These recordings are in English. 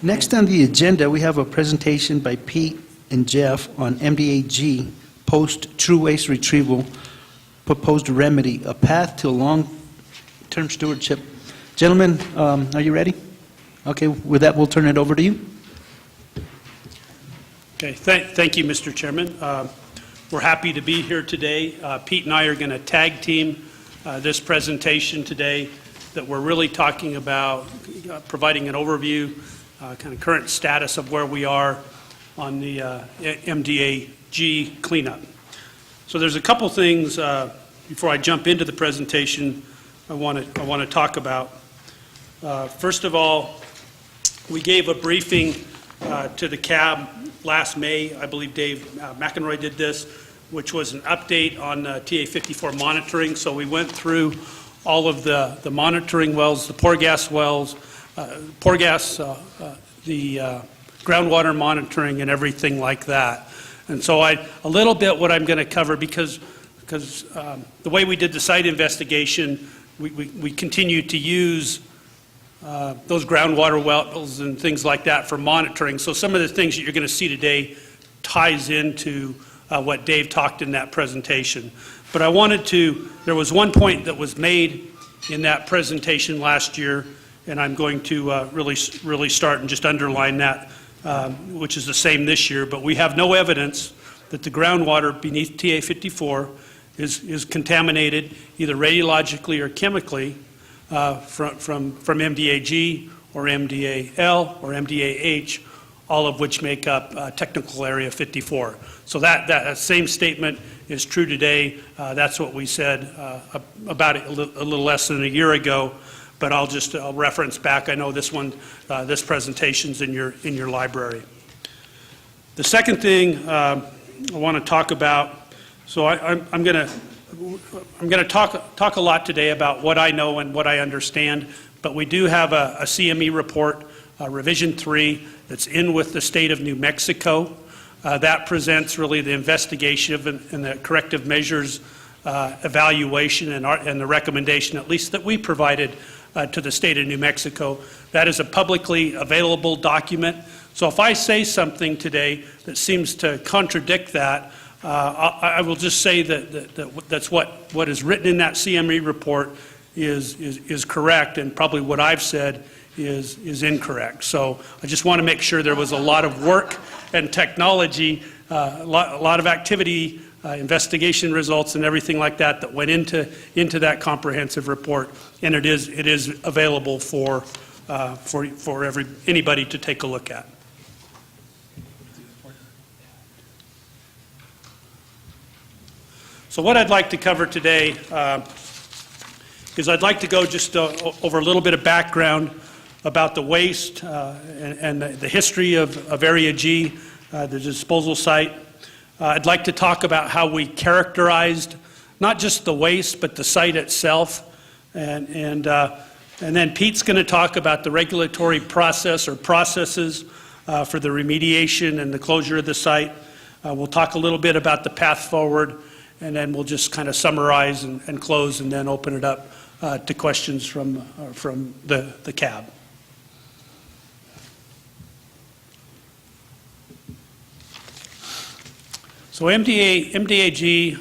Next on the agenda, we have a presentation by Pete and Jeff on MDA G post-TRU waste retrieval proposed remedy, a path to long-term stewardship. Gentlemen, are you ready? Okay, with that, we'll turn it over to you. Okay, thank you, Mr. Chairman. We're happy to be here today. Pete and I are going to tag team this presentation today that we're really talking about providing an overview, kind of current status of where we are on the MDA G cleanup. So there's a couple things before I jump into the presentation I want to talk about. First of all, we gave a briefing to the CAB last May. I believe Dave McEnroy did this, which was an update on TA54 monitoring. So we went through all of the monitoring wells, the pore gas wells, the groundwater monitoring and everything like that. And so a little bit what I'm going to cover, because the way we did the site investigation, we continue to use those groundwater wells and things like that for monitoring. So some of the things that you're going to see today ties into what Dave talked in that presentation. But there was one point that was made in that presentation last year, and I'm going to really start and just underline that, which is the same this year. But we have no evidence that the groundwater beneath TA54 is contaminated either radiologically or chemically from MDA G or MDA L or MDA H, all of which make up technical area 54. So that same statement is true today. That's what we said about it a little less than a year ago, but I'll reference back. I know this presentation's in your library. The second thing I want to talk about, so I'm going to talk a lot today about what I know and what I understand, but we do have a CME report, Revision 3, that's in with the state of New Mexico. That presents really the investigation and the corrective measures evaluation and the recommendation, at least that we provided to the state of New Mexico. That is a publicly available document. So if I say something today that seems to contradict that, I will just say that's what is written in that CME report is correct, and probably what I've said is incorrect. So I just want to make sure there was a lot of work and technology, a lot of activity, investigation results and everything like that went into that comprehensive report, and it is available for anybody to take a look at. So what I'd like to cover today is I'd like to go just over a little bit of background about the waste and the history of Area G, the disposal site. I'd like to talk about how we characterized not just the waste but the site itself, and then Pete's going to talk about the regulatory process or processes for the remediation and the closure of the site. We'll talk a little bit about the path forward, and then we'll just kind of summarize and close, and then open it up to questions from the CAB. So MDA G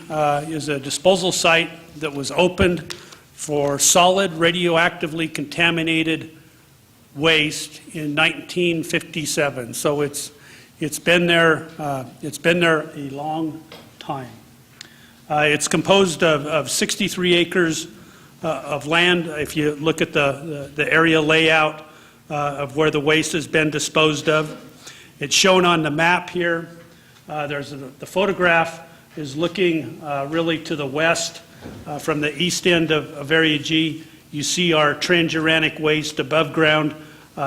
is a disposal site that was opened for solid radioactively contaminated waste in 1957. So it's been there a long time. It's composed of 63 acres of land. If you look at the area layout of where the waste has been disposed of, it's shown on the map here. The photograph is looking really to the west from the east end of Area G. You see our transuranic waste above ground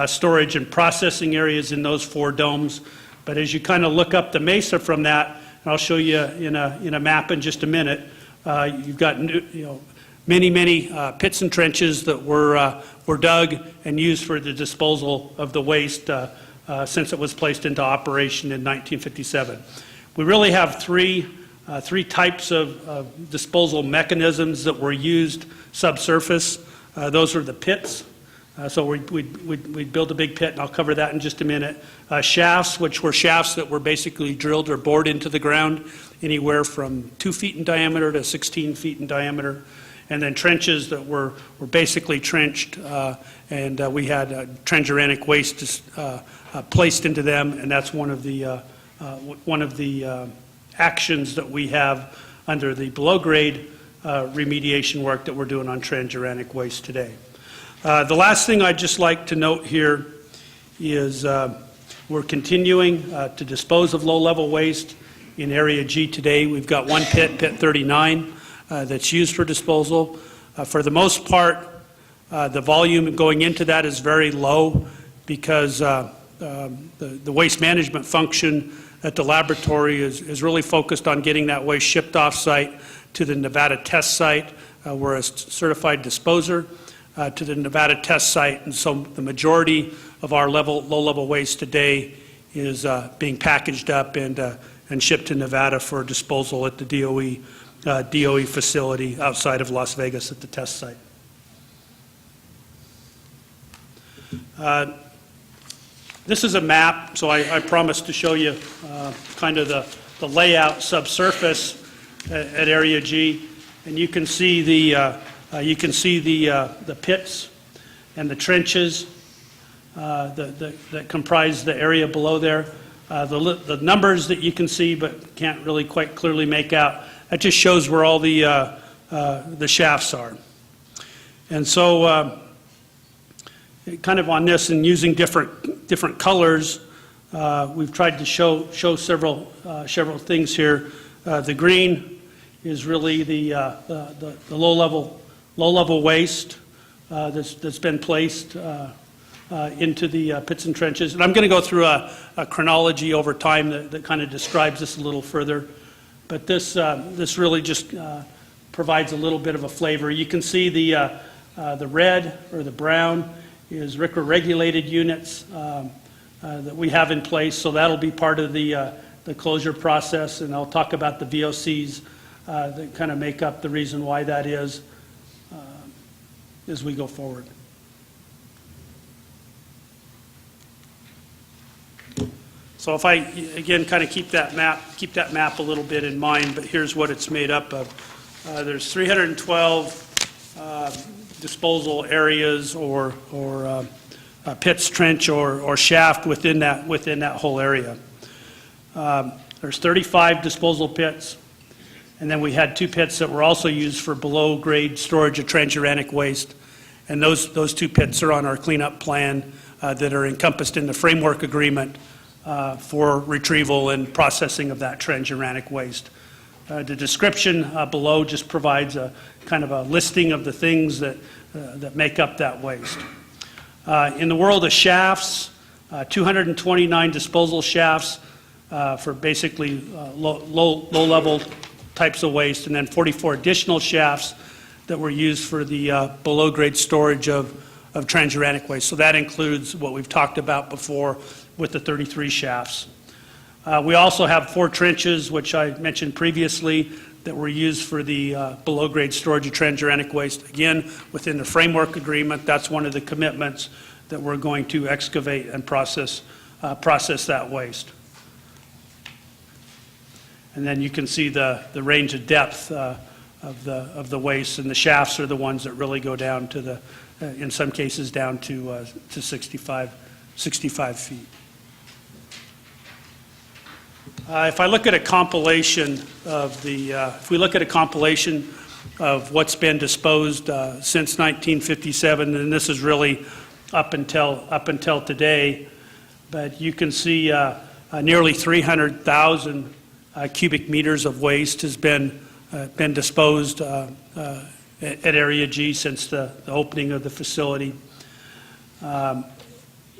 storage and processing areas in those four domes. But as you kind of look up the mesa from that, and I'll show you in a map in just a minute, you've got many pits and trenches that were dug and used for the disposal of the waste since it was placed into operation in 1957. We really have three types of disposal mechanisms that were used subsurface. Those are the pits, So we'd build a big pit, and I'll cover that in just a minute. Shafts, which were shafts that were basically drilled or bored into the ground, anywhere from 2 feet in diameter to 16 feet in diameter. And then trenches that were basically trenched, and we had transuranic waste placed into them, and that's one of the actions that we have under the below-grade remediation work that we're doing on transuranic waste today. The last thing I'd just like to note here is we're continuing to dispose of low-level waste in Area G today. We've got one pit, Pit 39, that's used for disposal. For the most part, the volume going into that is very low because the waste management function at the laboratory is really focused on getting that waste shipped off-site to the Nevada test site. We're a certified disposer to the Nevada test site, and so the majority of our low-level waste today is being packaged up and shipped to Nevada for disposal at the DOE facility outside of Las Vegas at the test site. This is a map, so I promised to show you kind of the layout subsurface at Area G, and you can see the pits and the trenches that comprise the area below there. The numbers that you can see but can't really quite clearly make out, that just shows where all the shafts are. And so kind of on this and using different colors, we've tried to show several things here. The green is really the low-level waste that's been placed into the pits and trenches. And I'm going to go through a chronology over time that kind of describes this a little further. But this really just provides a little bit of a flavor. You can see the red or the brown is RCRA regulated units that we have in place. So that'll be part of the closure process. And I'll talk about the VOCs that kind of make up the reason why that is as we go forward. So if I, again, kind of keep that map a little bit in mind, but here's what it's made up of. There's 312 disposal areas or pits, trench, or shaft within that whole area. There's 35 disposal pits, and then we had 2 pits that were also used for below-grade storage of transuranic waste, and those 2 pits are on our cleanup plan that are encompassed in the framework agreement for retrieval and processing of that transuranic waste. The description below just provides a kind of a listing of the things that make up that waste. In the world of shafts, 229 disposal shafts for basically low-level types of waste, and then 44 additional shafts that were used for the below-grade storage of transuranic waste. So that includes what we've talked about before with the 33 shafts. We also have 4 trenches, which I mentioned previously, that were used for the below-grade storage of transuranic waste. Again, within the framework agreement, that's one of the commitments that we're going to excavate and process that waste. And then you can see the range of depth of the waste, and the shafts are the ones that really go down to the, in some cases, down to 65 feet. If I look at a compilation of if we look at a compilation of what's been disposed since 1957, and this is really up until today, but you can see nearly 300,000 cubic meters of waste has been disposed at Area G since the opening of the facility.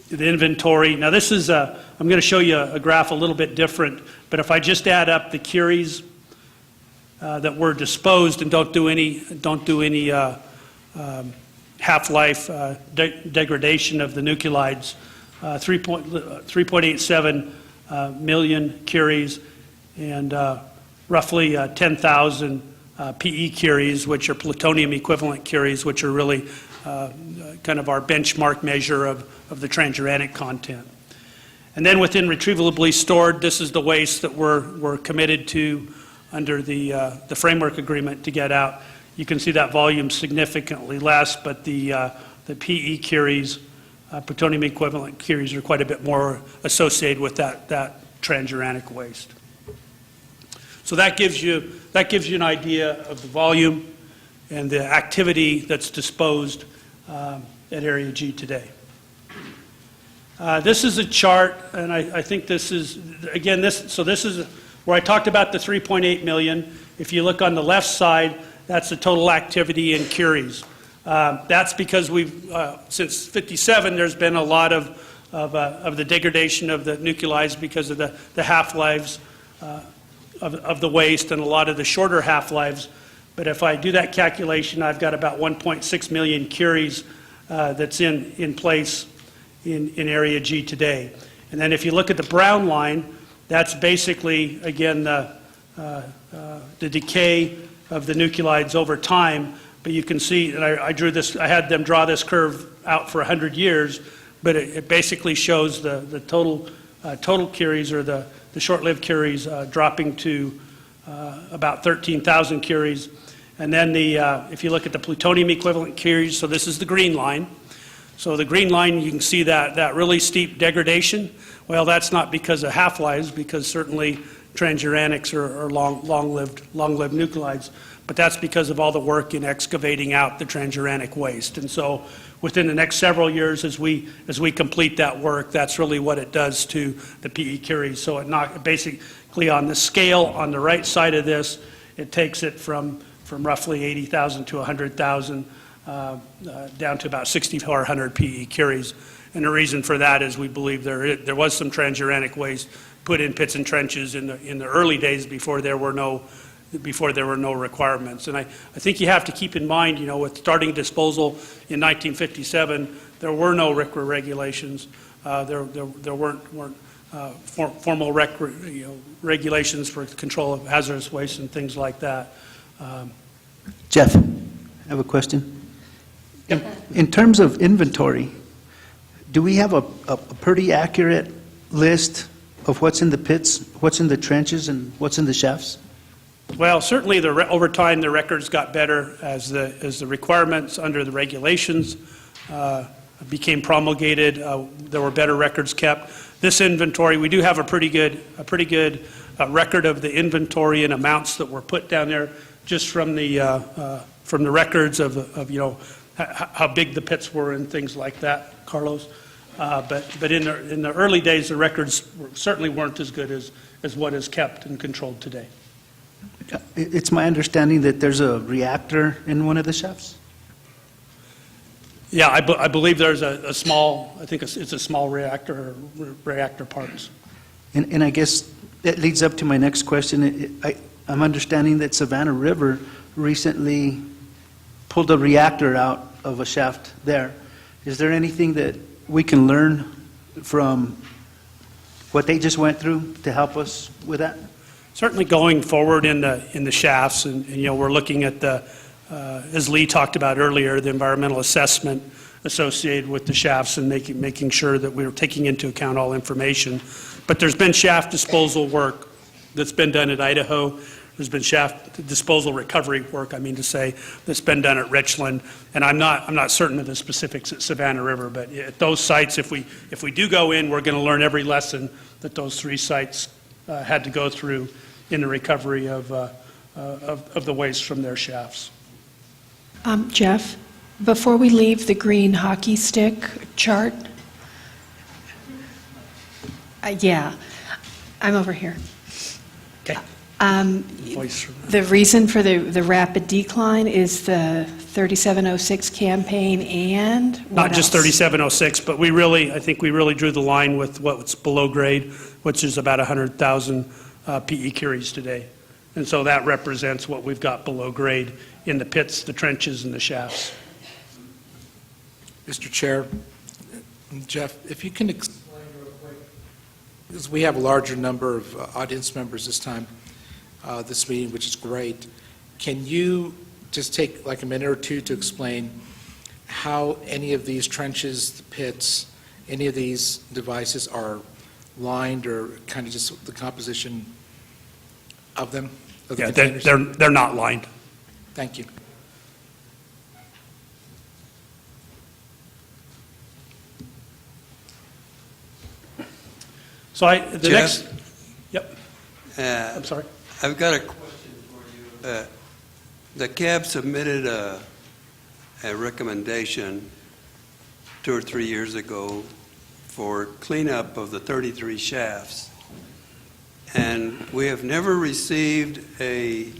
The inventory. Now this is, I'm going to show you a graph a little bit different, but if I just add up the curies that were disposed and don't do any half-life degradation of the nuclides, 3.87 million curies, and roughly 10,000 PE curies, which are plutonium equivalent curies, which are really kind of our benchmark measure of the transuranic content. And then within retrievably stored, this is the waste that we're committed to under the framework agreement to get out. You can see that volume significantly less, but the PE curies, plutonium equivalent curies, are quite a bit more associated with that transuranic waste. So that gives you an idea of the volume and the activity that's disposed at Area G today. This is a chart, and I think this is, again, this is where I talked about the 3.8 million. If you look on the left side, that's the total activity in curies. That's because we've, since 57, there's been a lot of the degradation of the nuclides because of the half-lives of the waste and a lot of the shorter half-lives. But if I do that calculation, I've got about 1.6 million curies that's in place in Area G today. And then if you look at the brown line, that's basically, again, the decay of the nuclides over time. But you can see, and I drew this, I had them draw this curve out for 100 years, but it basically shows the total curies, or the short-lived curies, dropping to about 13,000 curies. And then if you look at the plutonium equivalent curies, so this is the green line. So the green line, you can see that really steep degradation. Well, that's not because of half-lives, because certainly transuranics are long-lived nuclides, but that's because of all the work in excavating out the transuranic waste. And so within the next several years, as we complete that work, that's really what it does to the PE curies. So it basically, on the scale on the right side of this, it takes it from roughly 80,000 to 100,000 down to about 6,400 PE curies. And the reason for that is we believe there was some transuranic waste put in pits and trenches in the early days before there were no requirements. And I think you have to keep in mind, with starting disposal in 1957, there were no RCRA regulations. There weren't formal regulations for control of hazardous waste and things like that. Jeff, I have a question. In terms of inventory, do we have a pretty accurate list of what's in the pits, what's in the trenches, and what's in the shafts? Well, certainly over time the records got better as the requirements under the regulations became promulgated. There were better records kept. This inventory, we do have a pretty good record of the inventory and amounts that were put down there, just from the records of how big the pits were and things like that, Carlos. But in the early days, the records certainly weren't as good as what is kept and controlled today. It's my understanding that there's a reactor in one of the shafts? Yeah, I believe there's a small, I think it's a small reactor parts. And I guess that leads up to my next question. I'm understanding that Savannah River recently pulled a reactor out of a shaft there. Is there anything that we can learn from what they just went through to help us with that? Certainly going forward in the shafts, and we're looking at as Lee talked about earlier, the environmental assessment associated with the shafts and making sure that we're taking into account all information. But there's been shaft disposal work that's been done at Idaho. There's been shaft disposal recovery work, that's been done at Richland. And I'm not certain of the specifics at Savannah River, but at those sites, if we do go in, we're going to learn every lesson that those three sites had to go through in the recovery of the waste from their shafts. Jeff, before we leave the green hockey stick chart, yeah, I'm over here. Okay. The reason for the rapid decline is the 3706 campaign and what Not just else? 3706, but I think we really drew the line with what's below grade, which is about 100,000 PE curies today. And so that represents what we've got below grade in the pits, the trenches, and the shafts. Mr. Chair, Jeff, if you can explain real quick, because we have a larger number of audience members this time, this meeting, which is great. Can you just take like a minute or two to explain how any of these trenches, the pits, any of these devices are lined, or kind of just the composition of them? Of the Yeah, containers? they're not lined. Thank you. So the Jeff? next, yep, I'm sorry. I've got a question for you. The CAB submitted a recommendation 2 or 3 years ago for cleanup of the 33 shafts, and we have never received a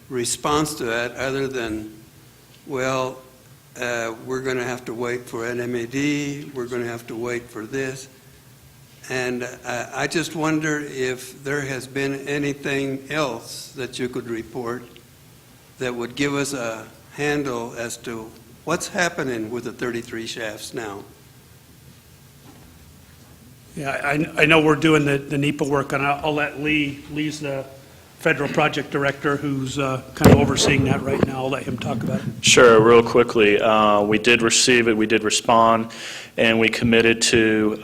response to that other than, well, we're going to have to wait for NMAD, we're going to have to wait for this. And I just wonder if there has been anything else that you could report that would give us a handle as to what's happening with the 33 shafts now. Yeah, I know we're doing the NEPA work, and I'll let Lee's the federal project director who's kind of overseeing that right now. I'll let him talk about it. Sure, real quickly. We did receive it, we did respond, and we committed to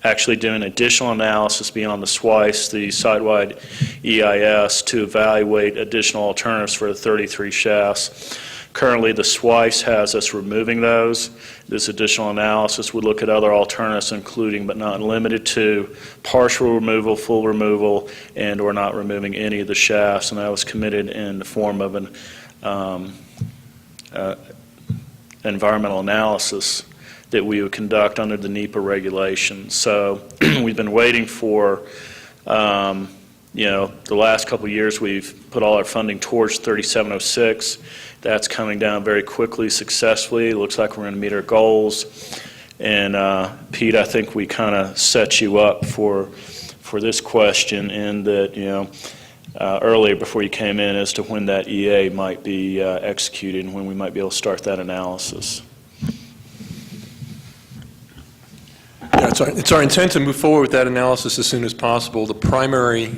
actually doing additional analysis beyond the SWICE, the site-wide EIS, to evaluate additional alternatives for the 33 shafts. Currently, the SWICE has us removing those. This additional analysis would look at other alternatives, including but not limited to partial removal, full removal, and or not removing any of the shafts, and that was committed in the form of an environmental analysis that we would conduct under the NEPA regulations. So we've been waiting for, the last couple of years we've put all our funding towards 3706. That's coming down very quickly, successfully. It looks like we're going to meet our goals. And Pete, I think we kind of set you up for this question in that, earlier before you came in as to when that EA might be executed and when we might be able to start that analysis. Yeah, it's our intent to move forward with that analysis as soon as possible. The primary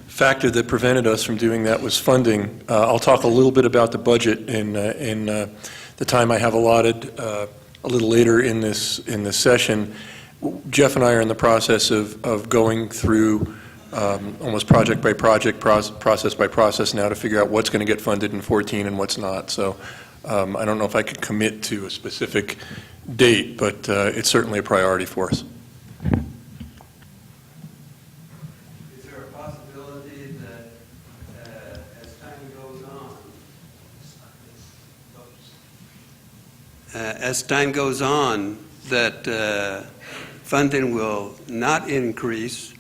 factor that prevented us from doing that was funding. I'll talk a little bit about the budget in the time I have allotted a little later in this session. Jeff and I are in the process of going through almost project by project, process by process now to figure out what's going to get funded in 14 and what's not. So I don't know if I could commit to a specific date, but it's certainly a priority for us. Is there a possibility that as time goes on, that funding will not increase,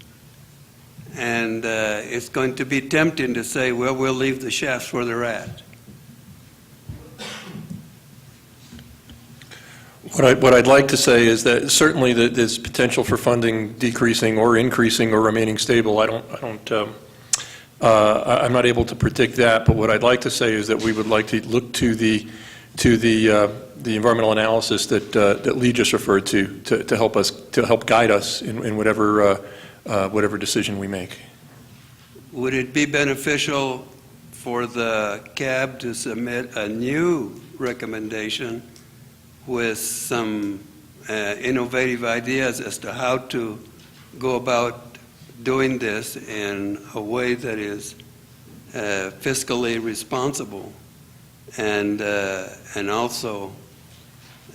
and it's going to be tempting to say, well, we'll leave the shafts where they're at? What I'd like to say is that certainly there's potential for funding decreasing or increasing or remaining stable. I'm not able to predict that, but what I'd like to say is that we would like to look to the environmental analysis that Lee just referred to help guide us in whatever decision we make. Would it be beneficial for the CAB to submit a new recommendation with some innovative ideas as to how to go about doing this in a way that is fiscally responsible, and also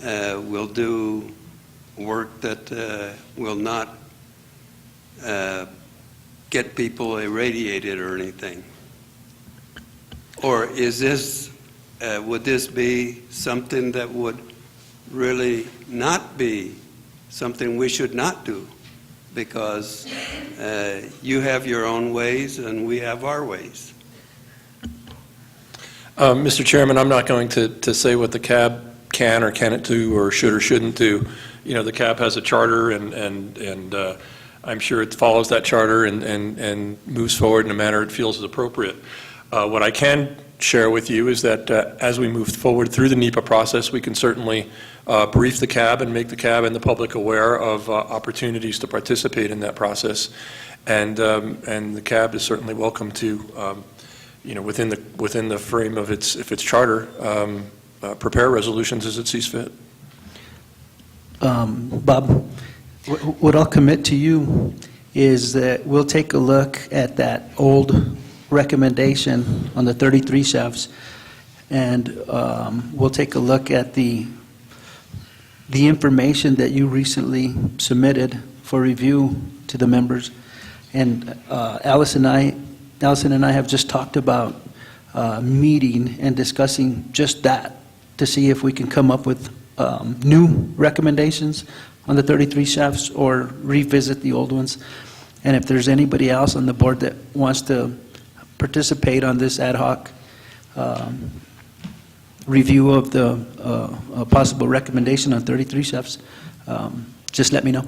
will do work that will not get people irradiated or anything? Or is this, would this be something that would really not be something we should not do? Because you have your own ways and we have our ways. Mr. Chairman, I'm not going to say what the CAB can or cannot do or should or shouldn't do. The CAB has a charter, and I'm sure it follows that charter and moves forward in a manner it feels is appropriate. What I can share with you is that as we move forward through the NEPA process, we can certainly brief the CAB and make the CAB and the public aware of opportunities to participate in that process. And the CAB is certainly welcome to within the frame of its charter, prepare resolutions as it sees fit. Bob, what I'll commit to you is that we'll take a look at that old recommendation on the 33 shafts, and we'll take a look at the information that you recently submitted for review to the members. And Allison and I have just talked about meeting and discussing just that to see if we can come up with new recommendations on the 33 shafts or revisit the old ones. And if there's anybody else on the board that wants to participate on this ad hoc review of the possible recommendation on 33 shafts, just let me know.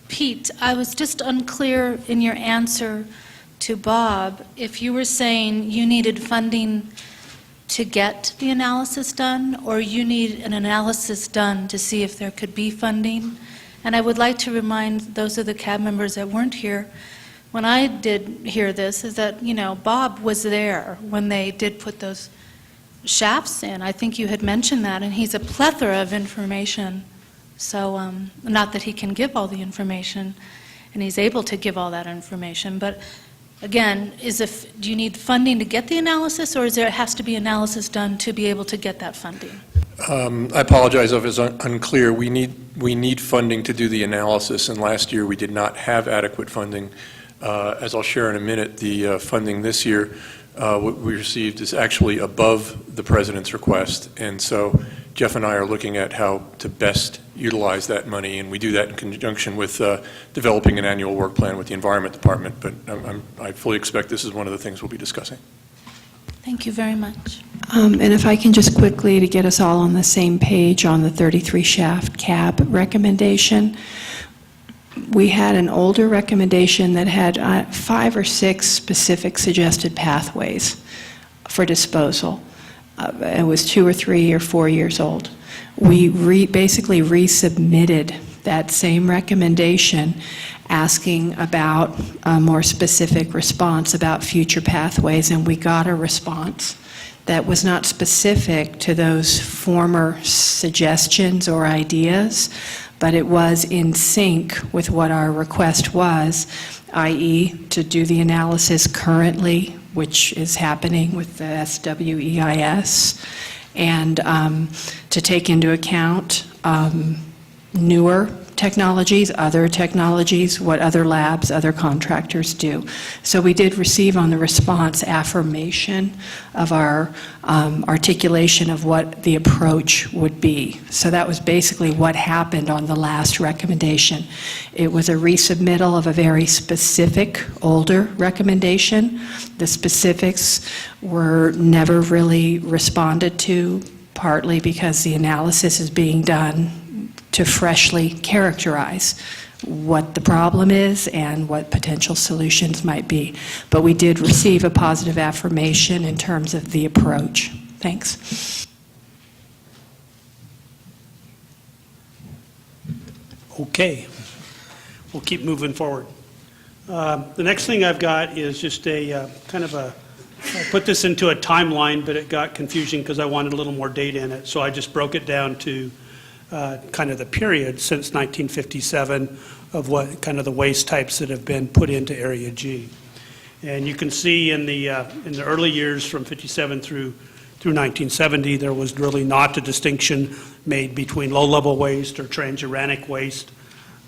Pete, I was just unclear in your answer to Bob if you were saying you needed funding to get the analysis done, or you need an analysis done to see if there could be funding. And I would like to remind those of the CAB members that weren't here, when I did hear this, is that, Bob was there when they did put those shafts in. I think you had mentioned that, and he's a plethora of information. So, not that he can give all the information, and he's able to give all that information, but again, do you need funding to get the analysis, or has to be analysis done to be able to get that funding? I apologize if it's unclear. We need funding to do the analysis, and last year we did not have adequate funding. As I'll share in a minute, the funding this year, what we received is actually above the President's request, and so Jeff and I are looking at how to best utilize that money, and we do that in conjunction with developing an annual work plan with the Environment Department, but I fully expect this is one of the things we'll be discussing. Thank you very much. And if I can just quickly, to get us all on the same page on the 33 shaft CAB recommendation, we had an older recommendation that had 5 or 6 specific suggested pathways for disposal. It was 2 or 3 or 4 years old. We basically resubmitted that same recommendation, asking about a more specific response about future pathways, and we got a response that was not specific to those former suggestions or ideas, but it was in sync with what our request was, i.e. to do the analysis currently, which is happening with the SWEIS, and to take into account newer technologies, other technologies, what other labs, other contractors do. So we did receive on the response affirmation of our articulation of what the approach would be. So that was basically what happened on the last recommendation. It was a resubmittal of a very specific, older recommendation. The specifics were never really responded to, partly because the analysis is being done to freshly characterize what the problem is and what potential solutions might be. But we did receive a positive affirmation in terms of the approach. Thanks. Okay. We'll keep moving forward. The next thing I've got is just a kind of a, I put this into a timeline, but it got confusing because I wanted a little more data in it. So I just broke it down to kind of the period since 1957 of what kind of the waste types that have been put into Area G. And you can see in the early years from 57 through 1970, there was really not a distinction made between low-level waste or transuranic waste.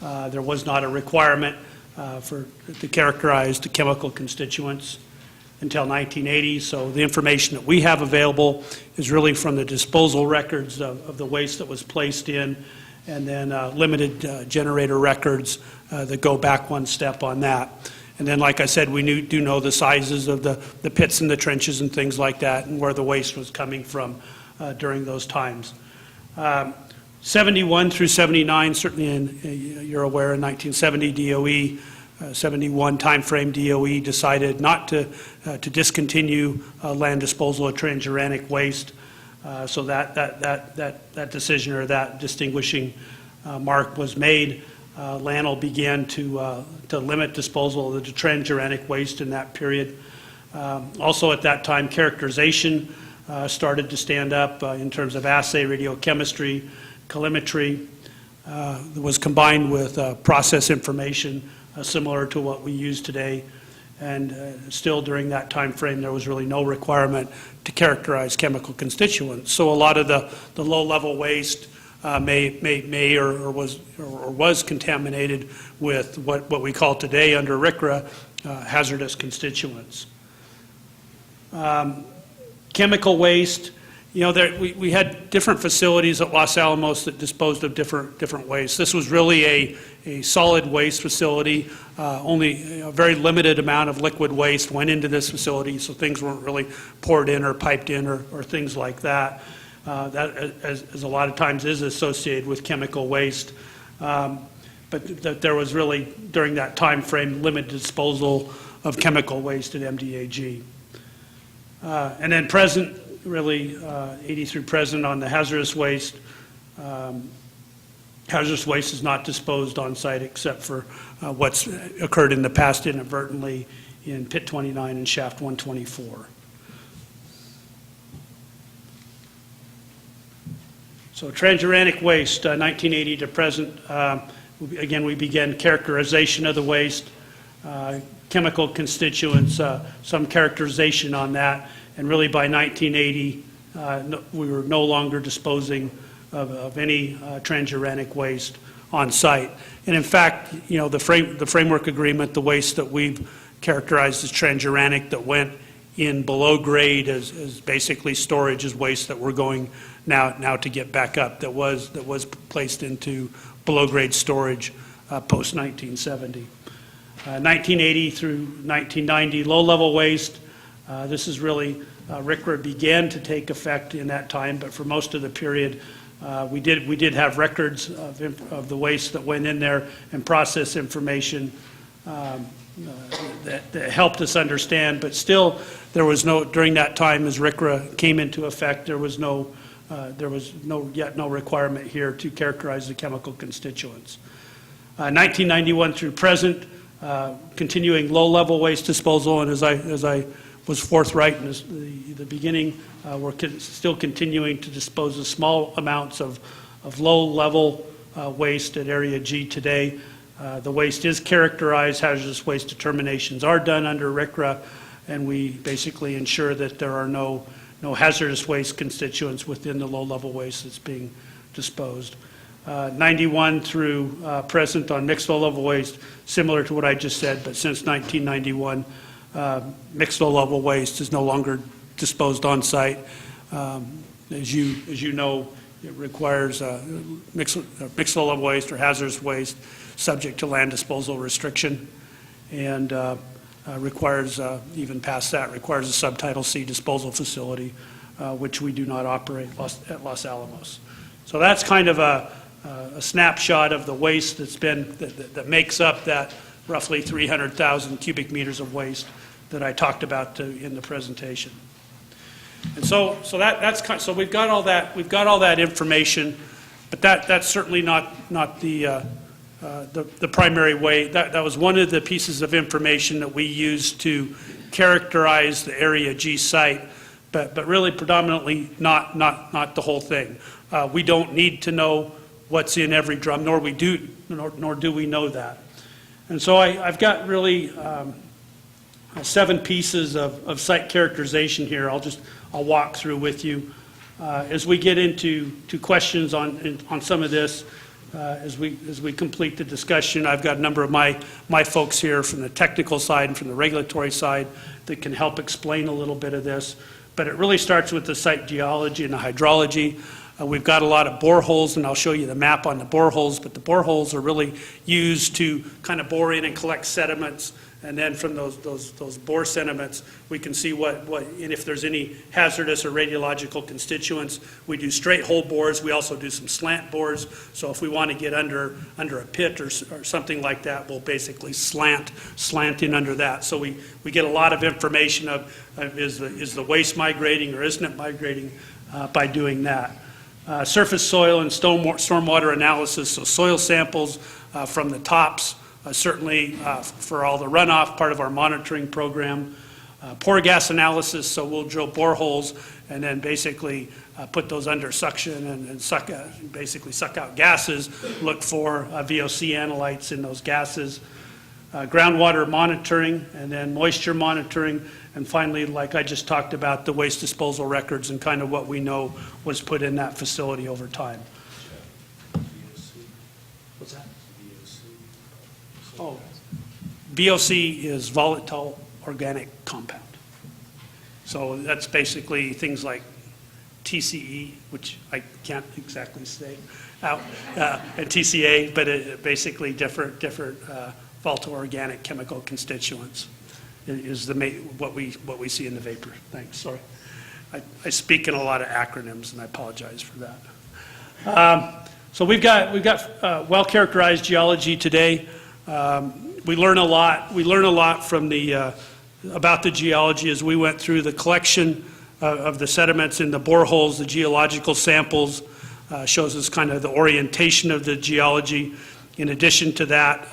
There was not a requirement to characterize the chemical constituents until 1980. So the information that we have available is really from the disposal records of the waste that was placed in, and then limited generator records that go back one step on that. And then, like I said, we do know the sizes of the pits and the trenches and things like that, and where the waste was coming from during those times. 71 through 79, certainly you're aware, in 1970 DOE, 71 timeframe DOE decided not to discontinue land disposal of transuranic waste. So that decision or that distinguishing mark was made. LANL began to limit disposal of the transuranic waste in that period. Also at that time, characterization started to stand up in terms of assay, radiochemistry, calorimetry. It was combined with process information similar to what we use today. And still during that time frame, there was really no requirement to characterize chemical constituents. So a lot of the low-level waste may or was contaminated with what we call today under RCRA hazardous constituents. Chemical waste, you know, we had different facilities at Los Alamos that disposed of different waste. This was really a solid waste facility. Only a very limited amount of liquid waste went into this facility, so things weren't really poured in or piped in or things like that. That, as a lot of times is associated with chemical waste. But that there was really, during that time frame, limited disposal of chemical waste at MDA G. And then present, really 80 through present on the hazardous waste. Hazardous waste is not disposed on site except for what's occurred in the past inadvertently in pit 29 and shaft 124. So transuranic waste, 1980 to present. Again, we began characterization of the waste, chemical constituents, some characterization on that, and really by 1980, we were no longer disposing of any transuranic waste on site. And in fact, you know, the framework agreement, the waste that we've characterized as transuranic that went in below grade as basically storage as waste that we're going now to get back up, that was placed into below grade storage post 1970. 1980 through 1990, low level waste. This is really RCRA began to take effect in that time, but for most of the period, we did have records of the waste that went in there and process information that helped us understand. But still, there was no, during that time as RCRA came into effect, there was no requirement here to characterize the chemical constituents. 1991 through present, continuing low-level waste disposal, and as I was forthright in the beginning, we're still continuing to dispose of small amounts of low-level waste at Area G today. The waste is characterized. Hazardous waste determinations are done under RCRA, and we basically ensure that there are no hazardous waste constituents within the low-level waste that's being disposed. 91 through present on mixed low-level waste, similar to what I just said, but since 1991, mixed low-level waste is no longer disposed on site. As you know, it requires mixed low-level waste or hazardous waste subject to land disposal restriction, and requires, even past that, requires a Subtitle C disposal facility, which we do not operate at Los Alamos. So that's kind of a snapshot of the waste that makes up that roughly 300,000 cubic meters of waste that I talked about in the presentation. And so we've got all that information, but that's certainly not the primary way. That was one of the pieces of information that we used to characterize the Area G site, but really predominantly not the whole thing. We don't need to know what's in every drum, nor do we know that. And so I've got really 7 pieces of site characterization here. I'll walk through with you as we get into questions on some of this. As we complete the discussion, I've got a number of my folks here from the technical side and from the regulatory side that can help explain a little bit of this. But it really starts with the site geology and the hydrology. We've got a lot of boreholes, and I'll show you the map on the boreholes, but the boreholes are really used to kind of bore in and collect sediments, and then from those bore sediments, we can see and if there's any hazardous or radiological constituents. We do straight hole bores. We also do some slant bores, so if we want to get under a pit or something like that, we'll basically slant in under that. So we get a lot of information of is the waste migrating or isn't it migrating by doing that. Surface soil and stormwater analysis, so soil samples, from the tops, certainly for all the runoff, part of our monitoring program. Pore gas analysis, so we'll drill boreholes and then basically put those under suction and basically suck out gases, look for VOC analytes in those gases. Groundwater monitoring, and then moisture monitoring, and finally, like I just talked about, the waste disposal records and kind of what we know was put in that facility over time. What's that? Oh, VOC is volatile organic compound. So that's basically things like TCE, which I can't exactly say out, and TCA, but basically different volatile organic chemical constituents is what we see in the vapor. Thanks. Sorry, I speak in a lot of acronyms, and I apologize for that. So we've got well-characterized geology today. We learn a lot. We learn a lot from about the geology as we went through the collection of the sediments in the boreholes, the geological samples, shows us kind of the orientation of the geology. In addition to that,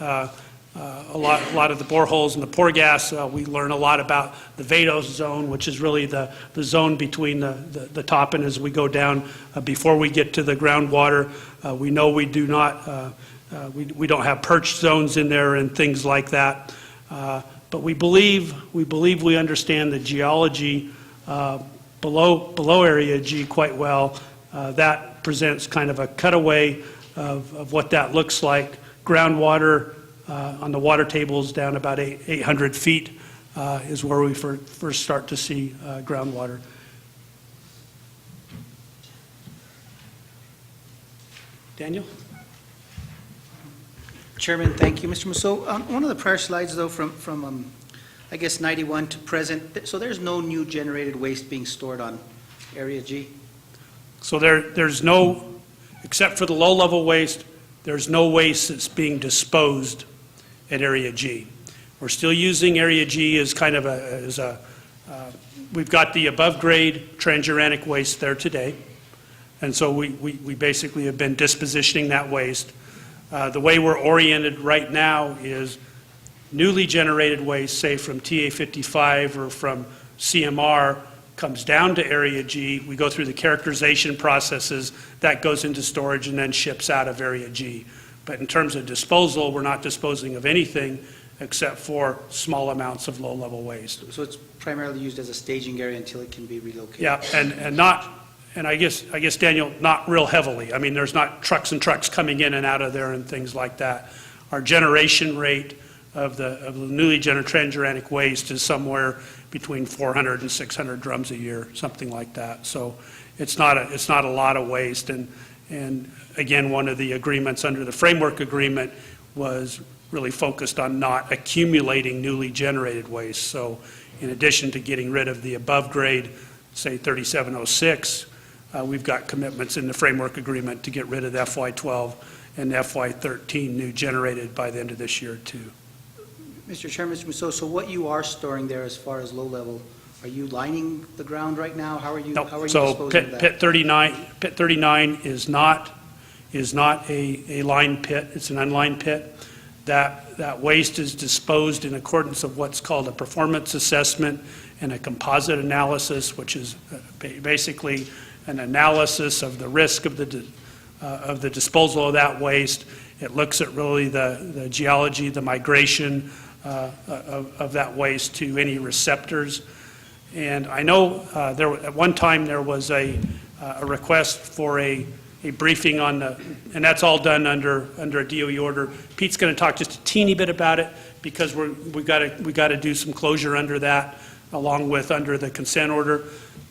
a lot of the boreholes and the pore gas, we learn a lot about the Vadose zone, which is really the zone between the top and as we go down before we get to the groundwater. We know we do not, we don't have perch zones in there and things like that. But we believe we understand the geology below Area G quite well. That presents kind of a cutaway of what that looks like. Groundwater on the water tables down about 800 feet is where we first start to see groundwater. Daniel? Chairman, thank you. Mr. Mousseau, on one of the prior slides, though, from I guess 91 to present, so there's no new generated waste being stored on Area G? So there's no, except for the low-level waste, there's no waste that's being disposed at Area G. We're still using Area G as kind of we've got the above-grade transuranic waste there today, and so we basically have been dispositioning that waste. The way we're oriented right now is newly generated waste, say from TA55 or from CMR, comes down to Area G. We go through the characterization processes. That goes into storage and then ships out of Area G. But in terms of disposal, we're not disposing of anything except for small amounts of low-level waste. So it's primarily used as a staging area until it can be relocated? Yeah, and I guess, Daniel, not real heavily. I mean, there's not trucks and trucks coming in and out of there and things like that. Our generation rate of the newly transuranic waste is somewhere between 400 and 600 drums a year, something like that. So it's not a lot of waste. And again, one of the agreements under the framework agreement was really focused on not accumulating newly generated waste. So in addition to getting rid of the above grade, say 3706, we've got commitments in the framework agreement to get rid of the FY12 and the FY13 new generated by the end of this year too. Mr. Chairman, Mr. Mousseau, so what you are storing there as far as low level, are you lining the ground right now? How are you disposing of that? Pit 39 is not a lined pit. It's an unlined pit. That waste is disposed in accordance of what's called a performance assessment and a composite analysis, which is basically an analysis of the risk of the disposal of that waste. It looks at really the geology, the migration of that waste to any receptors. And I know at one time there was a request for a briefing on and that's all done under a DOE order. Pete's going to talk just a teeny bit about it because we got to do some closure under that along with under the consent order.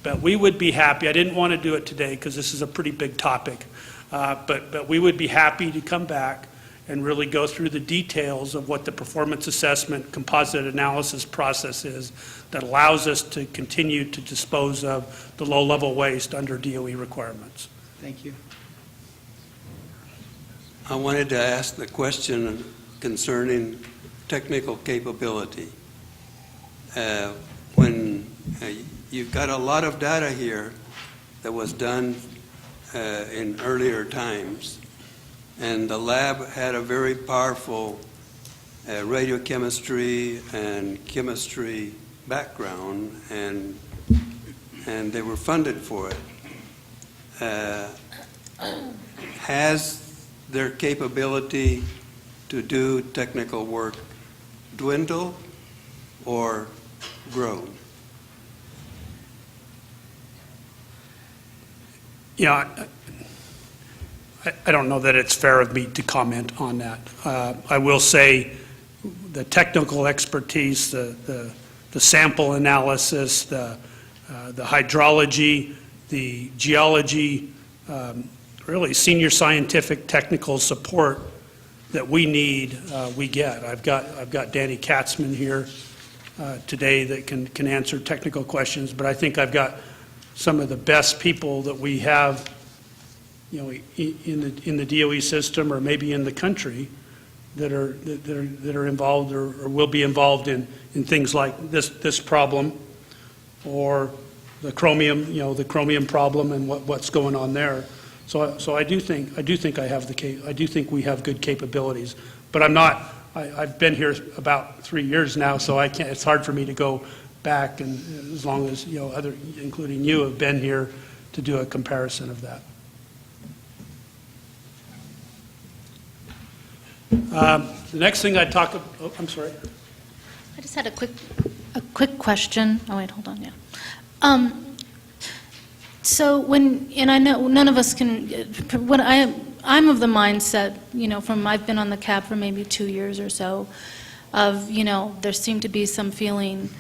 But we would be happy. I didn't want to do it today because this is a pretty big topic. But we would be happy to come back and really go through the details of what the performance assessment composite analysis process is that allows us to continue to dispose of the low-level waste under DOE requirements. Thank you. I wanted to ask the question concerning technical capability. When you've got a lot of data here that was done in earlier times, And the lab had a very powerful radiochemistry and chemistry background, and they were funded for it. Has their capability to do technical work dwindled or grown? Yeah, I don't know that it's fair of me to comment on that. I will say the technical expertise, the sample analysis, the hydrology, the geology, really senior scientific technical support that we need, we get. I've got Danny Katzman here today that can answer technical questions, but I think I've got some of the best people that we have, you know, in the DOE system or maybe in the country that are involved or will be involved in things like this problem, or the chromium, you know, the chromium problem and what's going on there. So I do think I do think we have good capabilities, but I've been here about 3 years now, so I can't. It's hard for me to go back, and as long as, you know, including you, have been here to do a comparison of that. The next thing I'd talk about, oh, I'm sorry. I just had a quick question. Oh, wait, hold on, yeah. So when, and I know none of us can, when I'm of the mindset, you know, I've been on the CAB for maybe 2 years or so, of, you know, there seemed to be some feeling,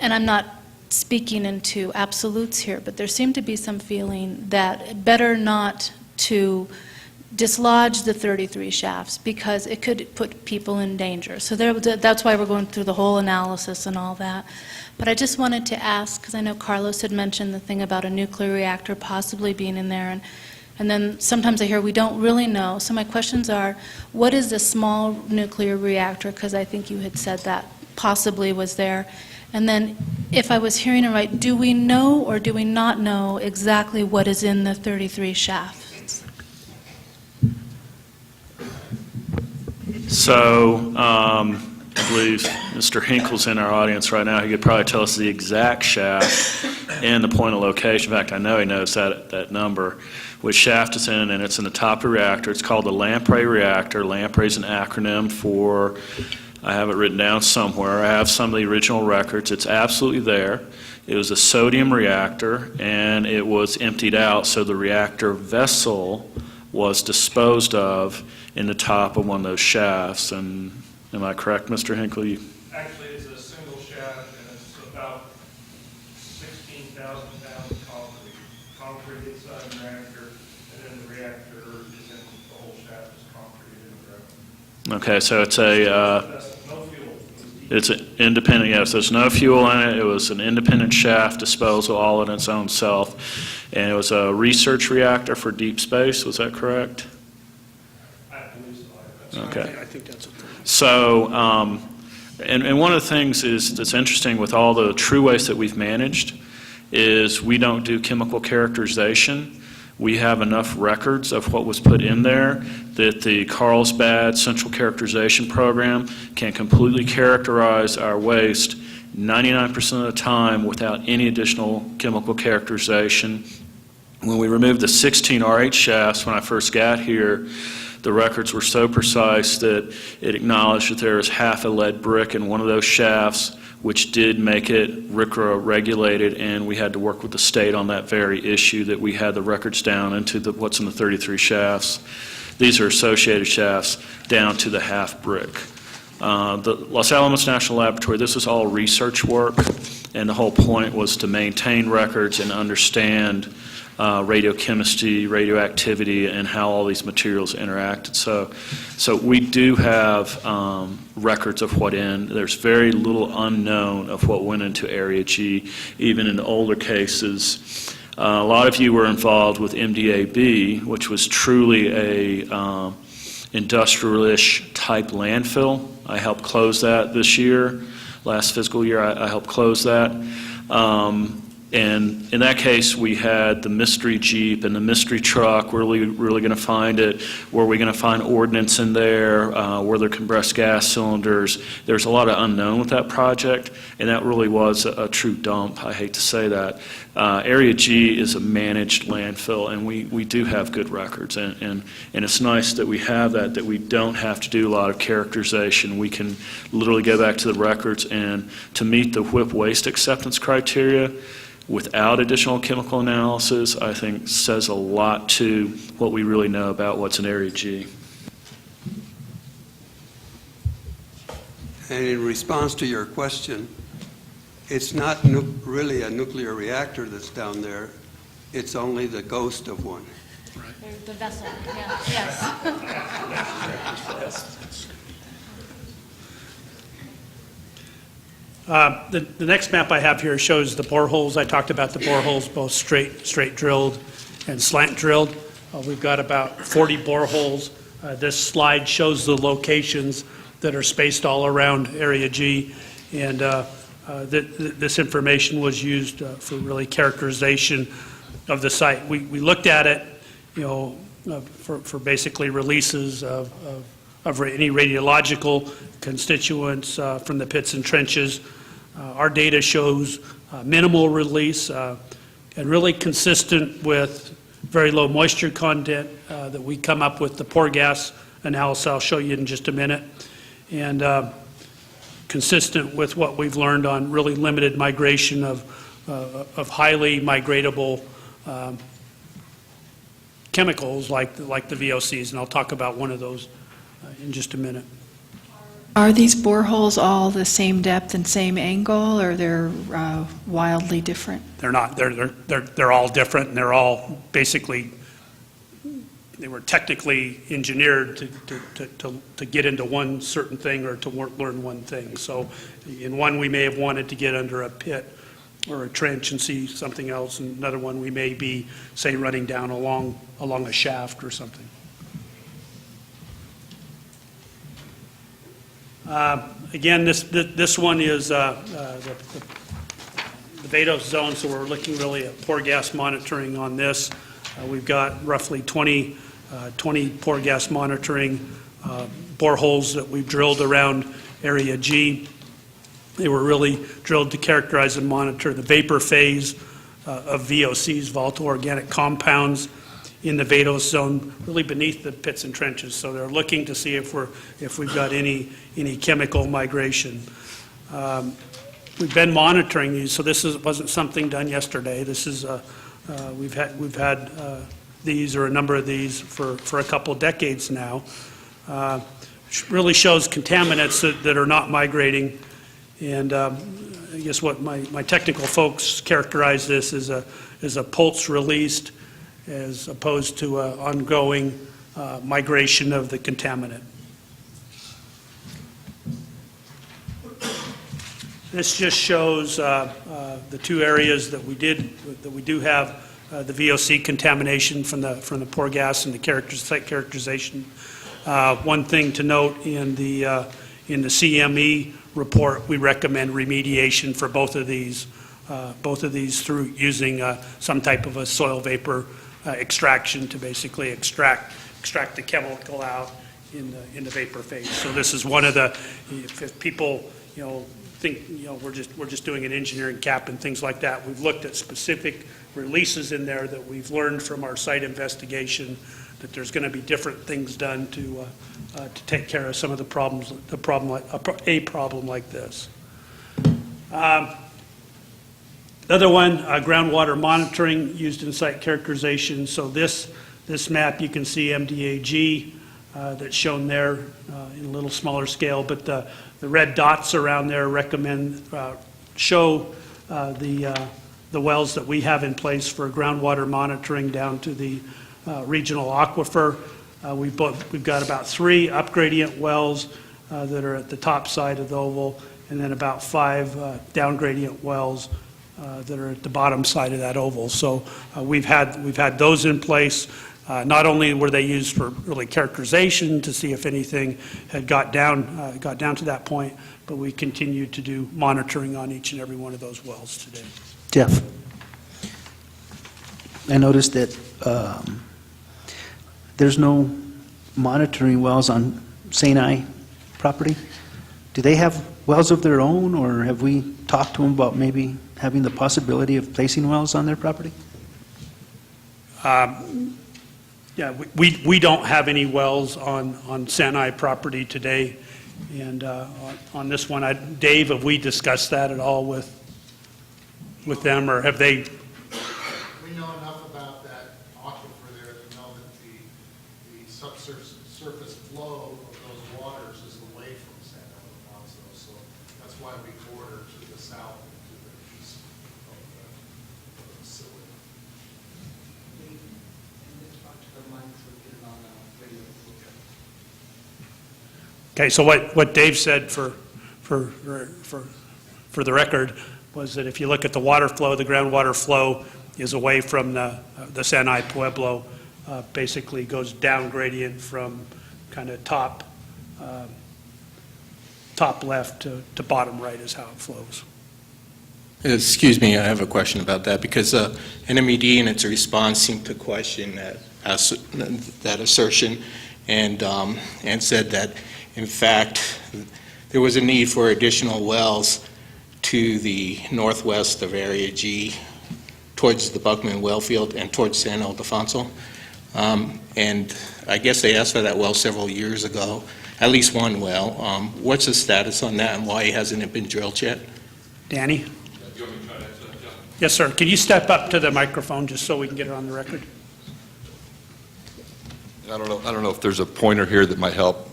and I'm not speaking into absolutes here, but there seemed to be some feeling that better not to dislodge the 33 shafts because it could put people in danger. So that's why we're going through the whole analysis and all that. But I just wanted to ask, because I know Carlos had mentioned the thing about a nuclear reactor possibly being in there, and then sometimes I hear we don't really know. So my questions are, what is the small nuclear reactor? Because I think you had said that possibly was there. And then, if I was hearing it right, do we know or do we not know exactly what is in the 33 shafts? So, I believe Mr. Hinkle's in our audience right now. He could probably tell us the exact shaft and the point of location. In fact, I know he knows that number, which shaft it's in, and it's in the top of the reactor. It's called the lamprey reactor. Lamprey is an acronym for, I have it written down somewhere. I have some of the original records. It's absolutely there. It was a sodium reactor, and it was emptied out, so the reactor vessel was disposed of in the top of one of those shafts. And am I correct, Mr. Hinkle? Actually, it's a single shaft, and it's about 16,000 pounds concrete inside the reactor, and then the reactor is in the whole shaft is concrete in the ground. Okay, so it's a No fuel. it's an independent, yes, there's no fuel in it. It was an independent shaft disposal all in its own self. And it was a research reactor for deep space, was that correct? I believe so. Okay. I think that's okay. So, and one of the things that's interesting with all the TRU waste that we've managed is we don't do chemical characterization. We have enough records of what was put in there that the Carlsbad Central Characterization Program can completely characterize our waste 99% of the time without any additional chemical characterization. When we removed the 16 RH shafts when I first got here, the records were so precise that it acknowledged that there was half a lead brick in one of those shafts, which did make it RCRA regulated, and we had to work with the state on that very issue, that we had the records down into what's in the 33 shafts. These are associated shafts down to the half brick. The Los Alamos National Laboratory, this is all research work, and the whole point was to maintain records and understand radiochemistry, radioactivity, and how all these materials interacted. So we do have records of what there's very little unknown of what went into Area G, even in the older cases. A lot of you were involved with MDA B, which was truly a industrial-ish type landfill. I helped close that this year. Last fiscal year, I helped close that. And in that case, we had the mystery Jeep and the mystery truck. Where are we really going to find it? Where are we going to find ordnance in there? Were there compressed gas cylinders? There's a lot of unknown with that project, and that really was a true dump. I hate to say that. Area G is a managed landfill, and we do have good records. And it's nice that we have that we don't have to do a lot of characterization. We can literally go back to the records, and to meet the WHIP waste acceptance criteria, without additional chemical analysis, I think says a lot to what we really know about what's in Area G. And in response to your question, it's not really a nuclear reactor that's down there. It's only the ghost of one. The vessel, yeah, yes. The next map I have here shows the boreholes. I talked about the boreholes, both straight drilled and slant drilled. We've got about 40 boreholes. This slide shows the locations that are spaced all around Area G, and this information was used for really characterization of the site. We looked at it, for basically releases of any radiological constituents from the pits and trenches. Our data shows minimal release and really consistent with very low moisture content that we come up with the pore gas analysis I'll show you in just a minute, and consistent with what we've learned on really limited migration of highly migratable chemicals like the VOCs, and I'll talk about one of those in just a minute. Are these boreholes all the same depth and same angle, or they're wildly different? They're not. They're all different, and they're all basically, they were technically engineered to get into one certain thing or to learn one thing. So in one we may have wanted to get under a pit or a trench and see something else, and another one we may be, say, running down along a shaft or something. Again, this one is the Vadose zone, so we're looking really at pore gas monitoring on this. We've got roughly 20 pore gas monitoring boreholes that we've drilled around Area G. They were really drilled to characterize and monitor the vapor phase of VOCs, volatile organic compounds, in the Vadose zone, really beneath the pits and trenches. So they're looking to see if we've got any chemical migration. We've been monitoring these, so this wasn't something done yesterday. This is we've had these, or a number of these, for a couple of decades now. Really shows contaminants that are not migrating, and I guess what my technical folks characterize this as a pulse released, as opposed to ongoing migration of the contaminant. This just shows the two areas that we do have the VOC contamination from the pore gas and the site characterization. One thing to note in the CME report, we recommend remediation for both of these through using some type of a soil vapor extraction to basically extract the chemical out in the vapor phase. So this is one of the, if people think we're just doing an engineering cap and things like that, we've looked at specific releases in there that we've learned from our site investigation that there's going to be different things done to take care of some of the problems, a problem like this. Another one, groundwater monitoring used in site characterization. So this map, you can see MDA G that's shown there in a little smaller scale, but the red dots around there show the wells that we have in place for groundwater monitoring down to the regional aquifer. We've got about 3 upgradient wells that are at the top side of the oval, and then about 5 downgradient wells that are at the bottom side of that oval. So we've had those in place. Not only were they used for really characterization to see if anything had got down to that point, but we continue to do monitoring on each and every one of those wells today. Jeff. I noticed that there's no monitoring wells on St. I property. Do they have wells of their own, or have we talked to them about maybe having the possibility of placing wells on their property? Yeah, we don't have any wells on Sanai property today. And on this one, Dave, have we discussed that at all with them, or have they? We know enough about that aquifer there to know that the subsurface flow of those waters is away from San Alfonso, so that's why we border to the south and to the east of the facility. Okay, so what Dave said for the record was that if you look at the water flow, the groundwater flow is away from the Sanai Pueblo, basically goes down gradient from kind of top left to bottom right is how it flows. Excuse me, I have a question about that, because NMED in its response seemed to question that assertion and said that, in fact, there was a need for additional wells to the northwest of Area G, towards the Buckman well field and towards San Ildefonso. And I guess they asked for that well several years ago, at least one well. What's the status on that, and why hasn't it been drilled yet? Danny? Yes, sir. Can you step up to the microphone just so we can get it on the record? I don't know if there's a pointer here that might help.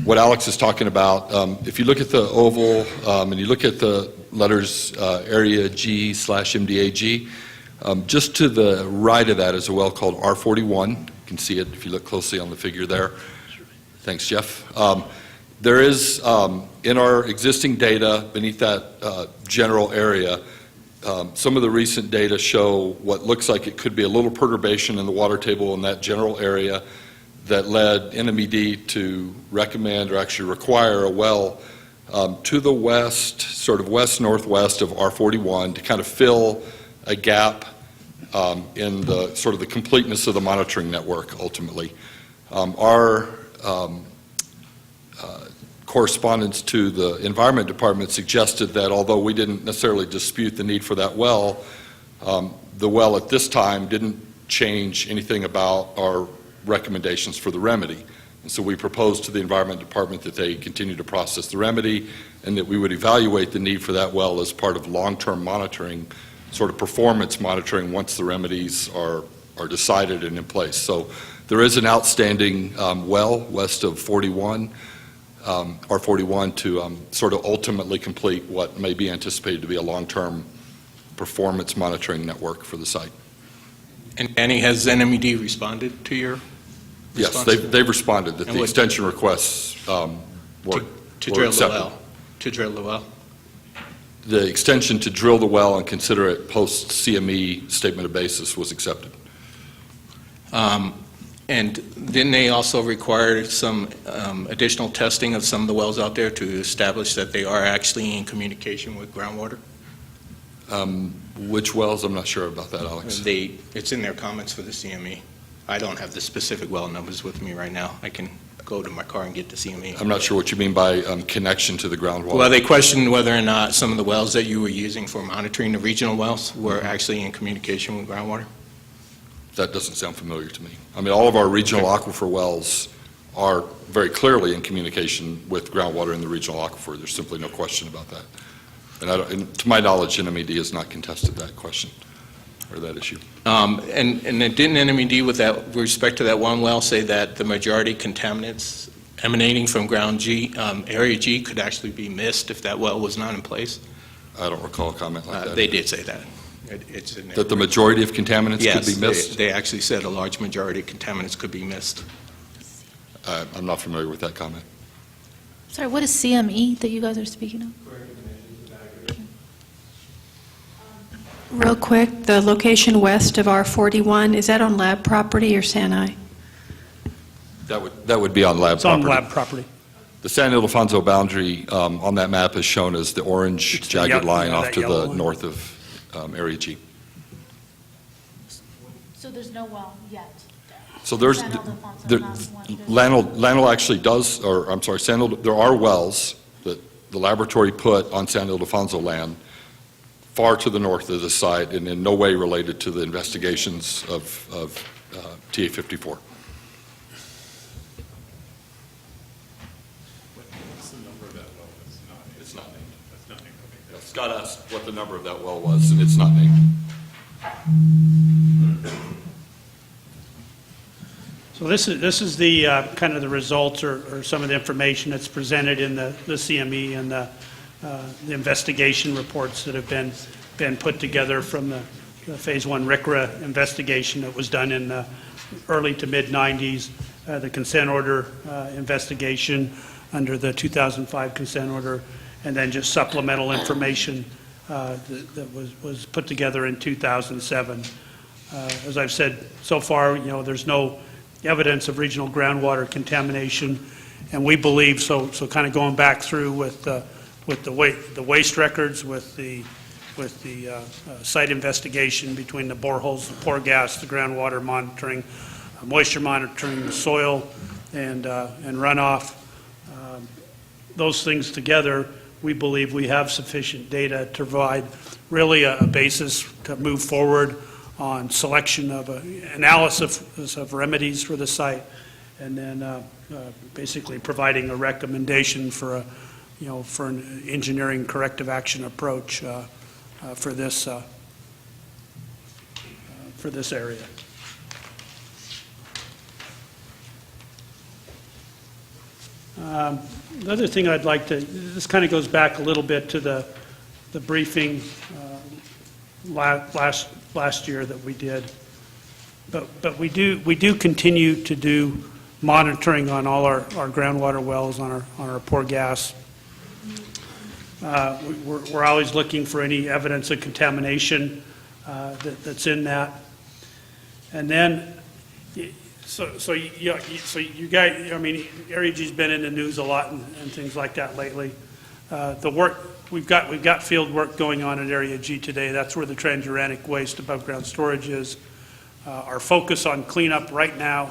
What Alex is talking about, if you look at the oval and you look at the letters Area G/MDA G, just to the right of that is a well called R41. You can see it if you look closely on the figure there. Thanks, Jeff. There is, in our existing data beneath that general area, some of the recent data show what looks like it could be a little perturbation in the water table in that general area that led NMED to recommend or actually require a well to the west, sort of west-northwest of R41 to kind of fill a gap in the sort of the completeness of the monitoring network ultimately. Our correspondence to the Environment Department suggested that although we didn't necessarily dispute the need for that well, the well at this time didn't change anything about our recommendations for the remedy. And so we proposed to the Environment Department that they continue to process the remedy and that we would evaluate the need for that well as part of long-term monitoring, sort of performance monitoring once the remedies are decided and in place. So there is an outstanding well west of 41, R41 to sort of ultimately complete what may be anticipated to be a long-term performance monitoring network for the site. And Danny, has NMED responded to your Yes, response? they've responded that And the what- extension requests were drill the accepted. well. To drill the well. The extension to drill the well and consider it post-CME statement of basis was accepted. And didn't they also require some additional testing of some of the wells out there to establish that they are actually in communication with groundwater? Which wells? I'm not sure about that, Alex. It's in their comments for the CME. I don't have the specific well numbers with me right now. I can go to my car and get the CME. I'm not sure what you mean by connection to the groundwater. Well, they questioned whether or not some of the wells that you were using for monitoring the regional wells were actually in communication with groundwater. That doesn't sound familiar to me. I mean, all of our regional aquifer wells are very clearly in communication with groundwater in the regional aquifer. There's simply no question about that. And to my knowledge, NMED has not contested that question or that issue. And then didn't NMED with respect to that one well say that the majority contaminants emanating from Area G could actually be missed if that well was not in place? I don't recall a comment like that. They did say that. It's in there. That the majority of contaminants could be missed? Yes, they actually said a large majority of contaminants could be missed. I'm not familiar with that comment. Sorry, what is CME that you guys are speaking of? Real quick, the location west of R41, is that on lab property or Sanai? That would be on lab It's on property. lab property. The San Ildefonso boundary on that map is shown as the orange It's the jagged yellow- line yeah, off that to yellow the one. north of Area G. So there's no well yet? So there's, San Ildefonso, there- not one. LANL actually does, or I'm sorry, there are wells that the laboratory put on San Ildefonso land far to the north of the site and in no way related to the investigations of TA 54. What's the number of that well that's not named? It's not named. That's not named, okay. Scott asked what the number of that well was, and it's not named. So this is the kind of the results or some of the information that's presented in the CME and the investigation reports that have been put together from the Phase 1 RCRA investigation that was done in the early to mid-90s, the consent order investigation under the 2005 consent order, and then just supplemental information that was put together in 2007. As I've said so far, there's no evidence of regional groundwater contamination, and we believe, so kind of going back through with the waste records, with the site investigation between the boreholes, the pore gas, the groundwater monitoring, moisture monitoring, the soil, and runoff. Those things together, we believe we have sufficient data to provide really a basis to move forward on selection of analysis of remedies for the site, and then basically providing a recommendation for an engineering corrective action approach for this area. The other thing I'd like to, this kind of goes back a little bit to the briefing last year that we did, but we do continue to do monitoring on all our groundwater wells, on our pore gas. We're always looking for any evidence of contamination that's in that. And then, so you guys, I mean, Area G's been in the news a lot and things like that lately. The work, we've got field work going on at Area G today. That's where the transuranic waste above ground storage is. Our focus on cleanup right now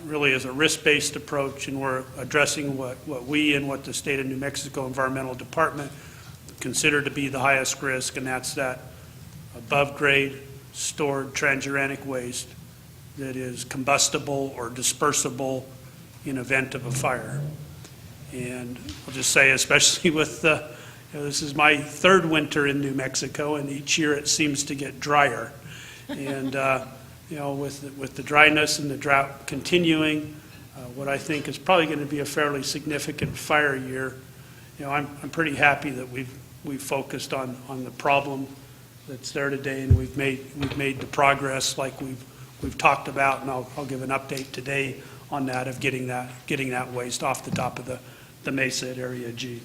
really is a risk-based approach, and we're addressing what we and what the state of New Mexico Environmental Department consider to be the highest risk, and that's that above-grade stored transuranic waste that is combustible or dispersible in event of a fire. And I'll just say, especially with this is my third winter in New Mexico, and each year it seems to get drier. And with the dryness and the drought continuing, what I think is probably going to be a fairly significant fire year, I'm pretty happy that we've focused on the problem that's there today, and we've made the progress like we've talked about, and I'll give an update today on that, of getting that waste off the top of the mesa at Area G.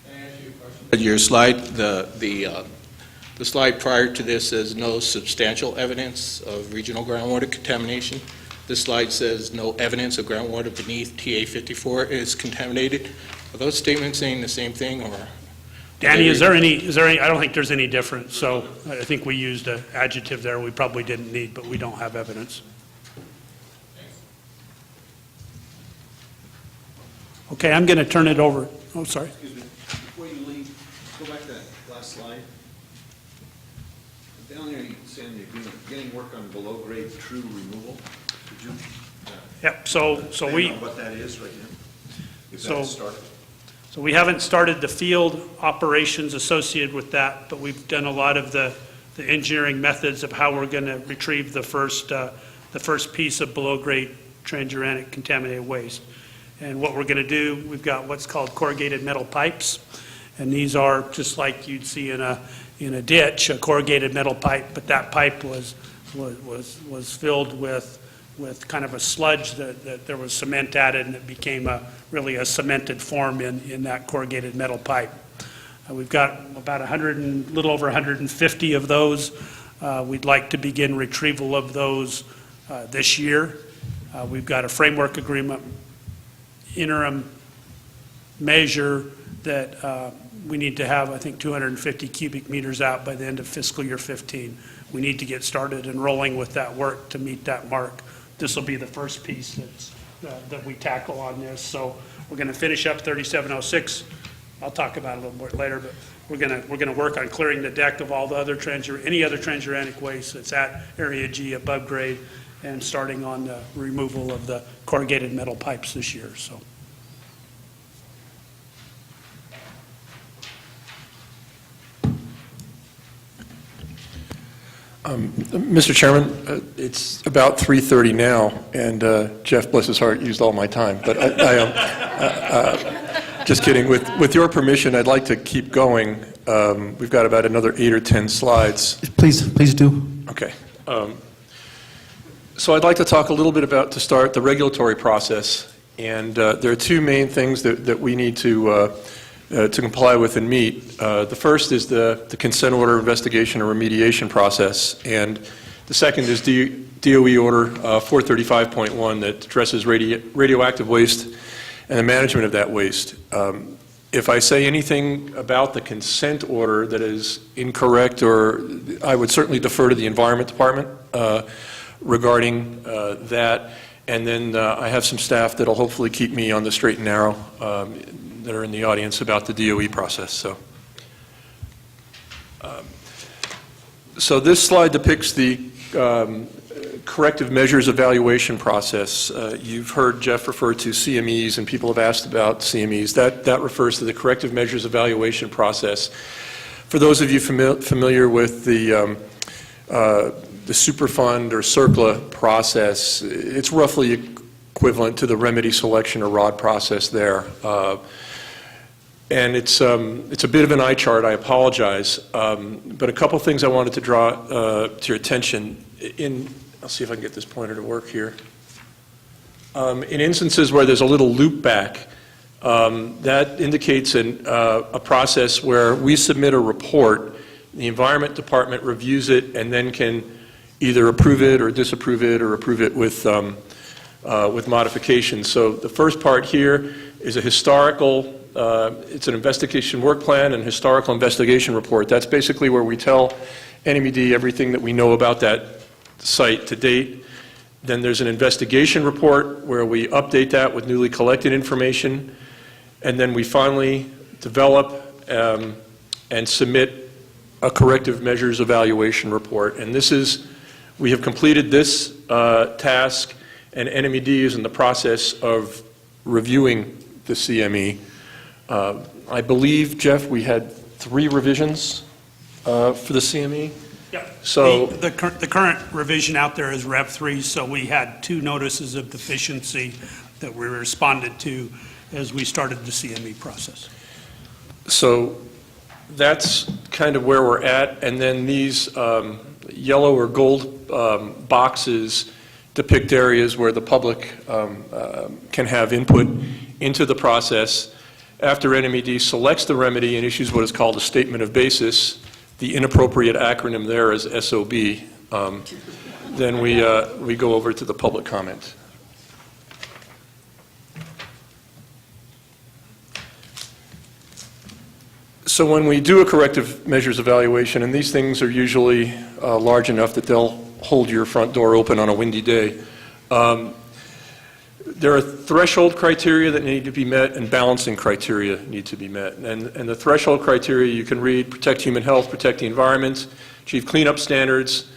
Can I ask you a question? Your slide, the slide prior to this says no substantial evidence of regional groundwater contamination. This slide says no evidence of groundwater beneath TA 54 is contaminated. Are those statements saying the same thing, or? Danny, is there any, I don't think there's any difference, so I think we used an adjective there we probably didn't need, but we don't have evidence. Okay, I'm going to turn it over. Oh, sorry. Excuse me, before you leave, go back to that last slide. Down there, you saying you're beginning work on below-grade TRU removal. Could you Yep, so expand we, on what that is right now? If So- that's started. So we haven't started the field operations associated with that, but we've done a lot of the engineering methods of how we're going to retrieve the first piece of below-grade transuranic contaminated waste. And what we're going to do, we've got what's called corrugated metal pipes, and these are just like you'd see in a ditch, a corrugated metal pipe, but that pipe was filled with kind of a sludge that there was cement added, and it became really a cemented form in that corrugated metal pipe. We've got about little over 150 of those. We'd like to begin retrieval of those this year. We've got a framework agreement interim measure that we need to have, I think, 250 cubic meters out by the end of fiscal year 15. We need to get started and rolling with that work to meet that mark. This will be the first piece that we tackle on this. So we're going to finish up 3706. I'll talk about it a little more later, but we're going to work on clearing the deck of all the other any other transuranic waste that's at Area G above grade, and starting on the removal of the corrugated metal pipes this year. So. Mr. Chairman, it's about 3:30 now, and Jeff, bless his heart, used all my time. But just kidding. With your permission, I'd like to keep going. We've got about another 8 or 10 slides. Please do. Okay. So I'd like to talk a little bit about, to start, the regulatory process. And there are two main things that we need to comply with and meet. The first is the consent order investigation and remediation process. And the second is DOE order 435.1 that addresses radioactive waste and the management of that waste. If I say anything about the consent order that is incorrect, or I would certainly defer to the Environment Department regarding that. And then I have some staff that'll hopefully keep me on the straight and narrow that are in the audience about the DOE process. So this slide depicts the corrective measures evaluation process. You've heard Jeff refer to CMEs, and people have asked about CMEs. That refers to the corrective measures evaluation process. For those of you familiar with the Superfund or CERCLA process, it's roughly equivalent to the remedy selection or ROD process there. And it's a bit of an eye chart, I apologize, but a couple things I wanted to draw to your attention. I'll see if I can get this pointer to work here. In instances where there's a little loop back, that indicates a process where we submit a report, the Environment Department reviews it, and then can either approve it or disapprove it or approve it with modifications. So the first part here is a historical, it's an investigation work plan and historical investigation report. That's basically where we tell NMED everything that we know about that site to date. Then there's an investigation report where we update that with newly collected information. And then we finally develop and submit a corrective measures evaluation report. And this is, we have completed this task, and NMED is in the process of reviewing the CME. I believe, Jeff, we had 3 revisions for the CME. Yeah. So the current revision out there is Rev 3, so we had 2 notices of deficiency that we responded to as we started the CME process. So that's kind of where we're at, and then these yellow or gold boxes depict areas where the public can have input into the process. After NMED selects the remedy and issues what is called a statement of basis, the inappropriate acronym there is SOB, then we go over to the public comment. So when we do a corrective measures evaluation, and these things are usually large enough that they'll hold your front door open on a windy day, there are threshold criteria that need to be met and balancing criteria need to be met. And the threshold criteria you can read: protect human health, protect the environment, achieve cleanup standards,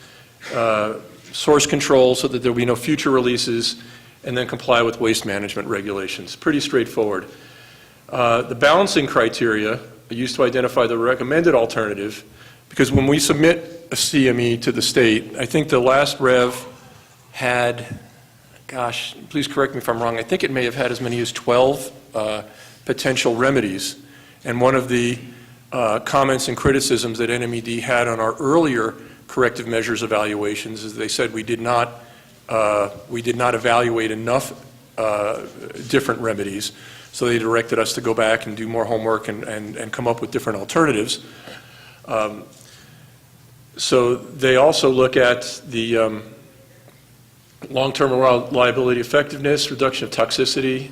source control so that there will be no future releases, and then comply with waste management regulations. Pretty straightforward. The balancing criteria are used to identify the recommended alternative, because when we submit a CME to the state, I think the last Rev had, gosh, please correct me if I'm wrong, I think it may have had as many as 12 potential remedies. And one of the comments and criticisms that NMED had on our earlier corrective measures evaluations is they said we did not evaluate enough different remedies. So they directed us to go back and do more homework and come up with different alternatives. So they also look at the long-term reliability effectiveness, reduction of toxicity,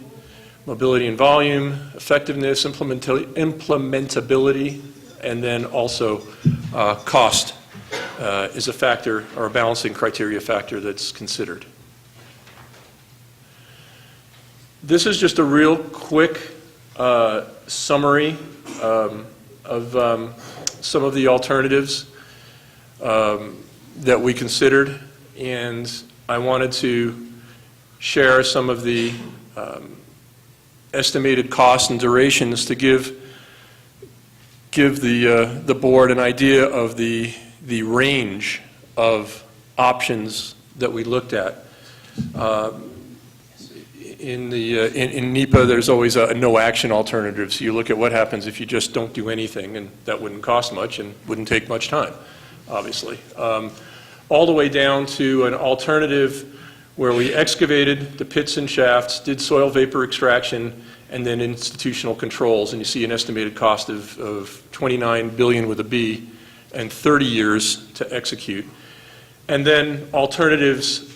mobility and volume, effectiveness, implementability, and then also cost is a factor or a balancing criteria factor that's considered. This is just a real quick summary of some of the alternatives that we considered, and I wanted to share some of the estimated costs and durations to give the board an idea of the range of options that we looked at. In NEPA, there's always a no-action alternative, so you look at what happens if you just don't do anything, and that wouldn't cost much and wouldn't take much time, obviously. All the way down to an alternative where we excavated the pits and shafts, did soil vapor extraction, and then institutional controls, and you see an estimated cost of $29 billion with a B and 30 years to execute. And then alternatives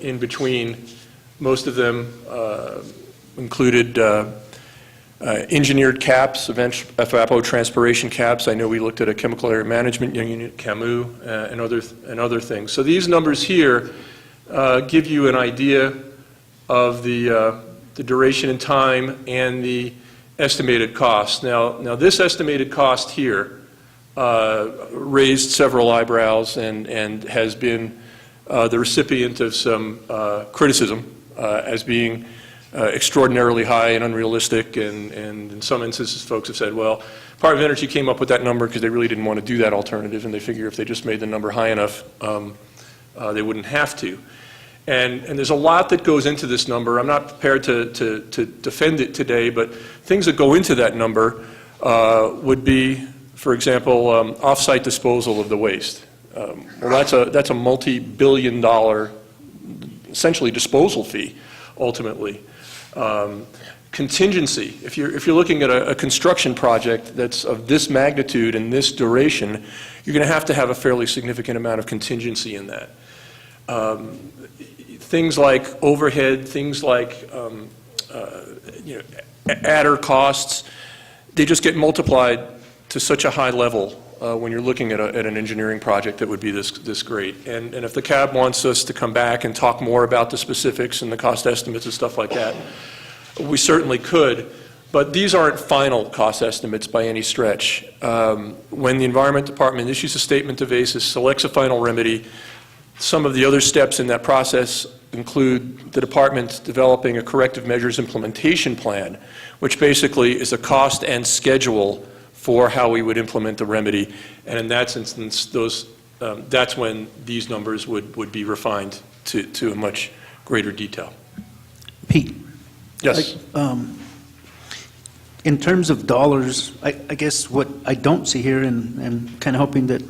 in between. Most of them included engineered caps, evapotranspiration caps. I know we looked at a chemical area management unit, CAMU, and other things. So these numbers here give you an idea of the duration and time and the estimated cost. Now this estimated cost here raised several eyebrows and has been the recipient of some criticism as being extraordinarily high and unrealistic, and in some instances folks have said, well, Department of Energy came up with that number because they really didn't want to do that alternative, and they figure if they just made the number high enough, they wouldn't have to. And there's a lot that goes into this number. I'm not prepared to defend it today, but things that go into that number would be, for example, off-site disposal of the waste. Well, that's a multi-billion-dollar, essentially, disposal fee, ultimately. Contingency. If you're looking at a construction project that's of this magnitude and this duration, you're going to have a fairly significant amount of contingency in that. Things like overhead, things like adder costs, they just get multiplied to such a high level when you're looking at an engineering project that would be this great. And if the CAB wants us to come back and talk more about the specifics and the cost estimates and stuff like that, we certainly could. But these aren't final cost estimates by any stretch. When the Environment Department issues a statement of ACES, selects a final remedy, some of the other steps in that process include the department developing a corrective measures implementation plan, which basically is a cost and schedule for how we would implement the remedy. And in that instance, that's when these numbers would be refined to a much greater detail. Pete? Yes? In terms of dollars, I guess what I don't see here, and kind of hoping that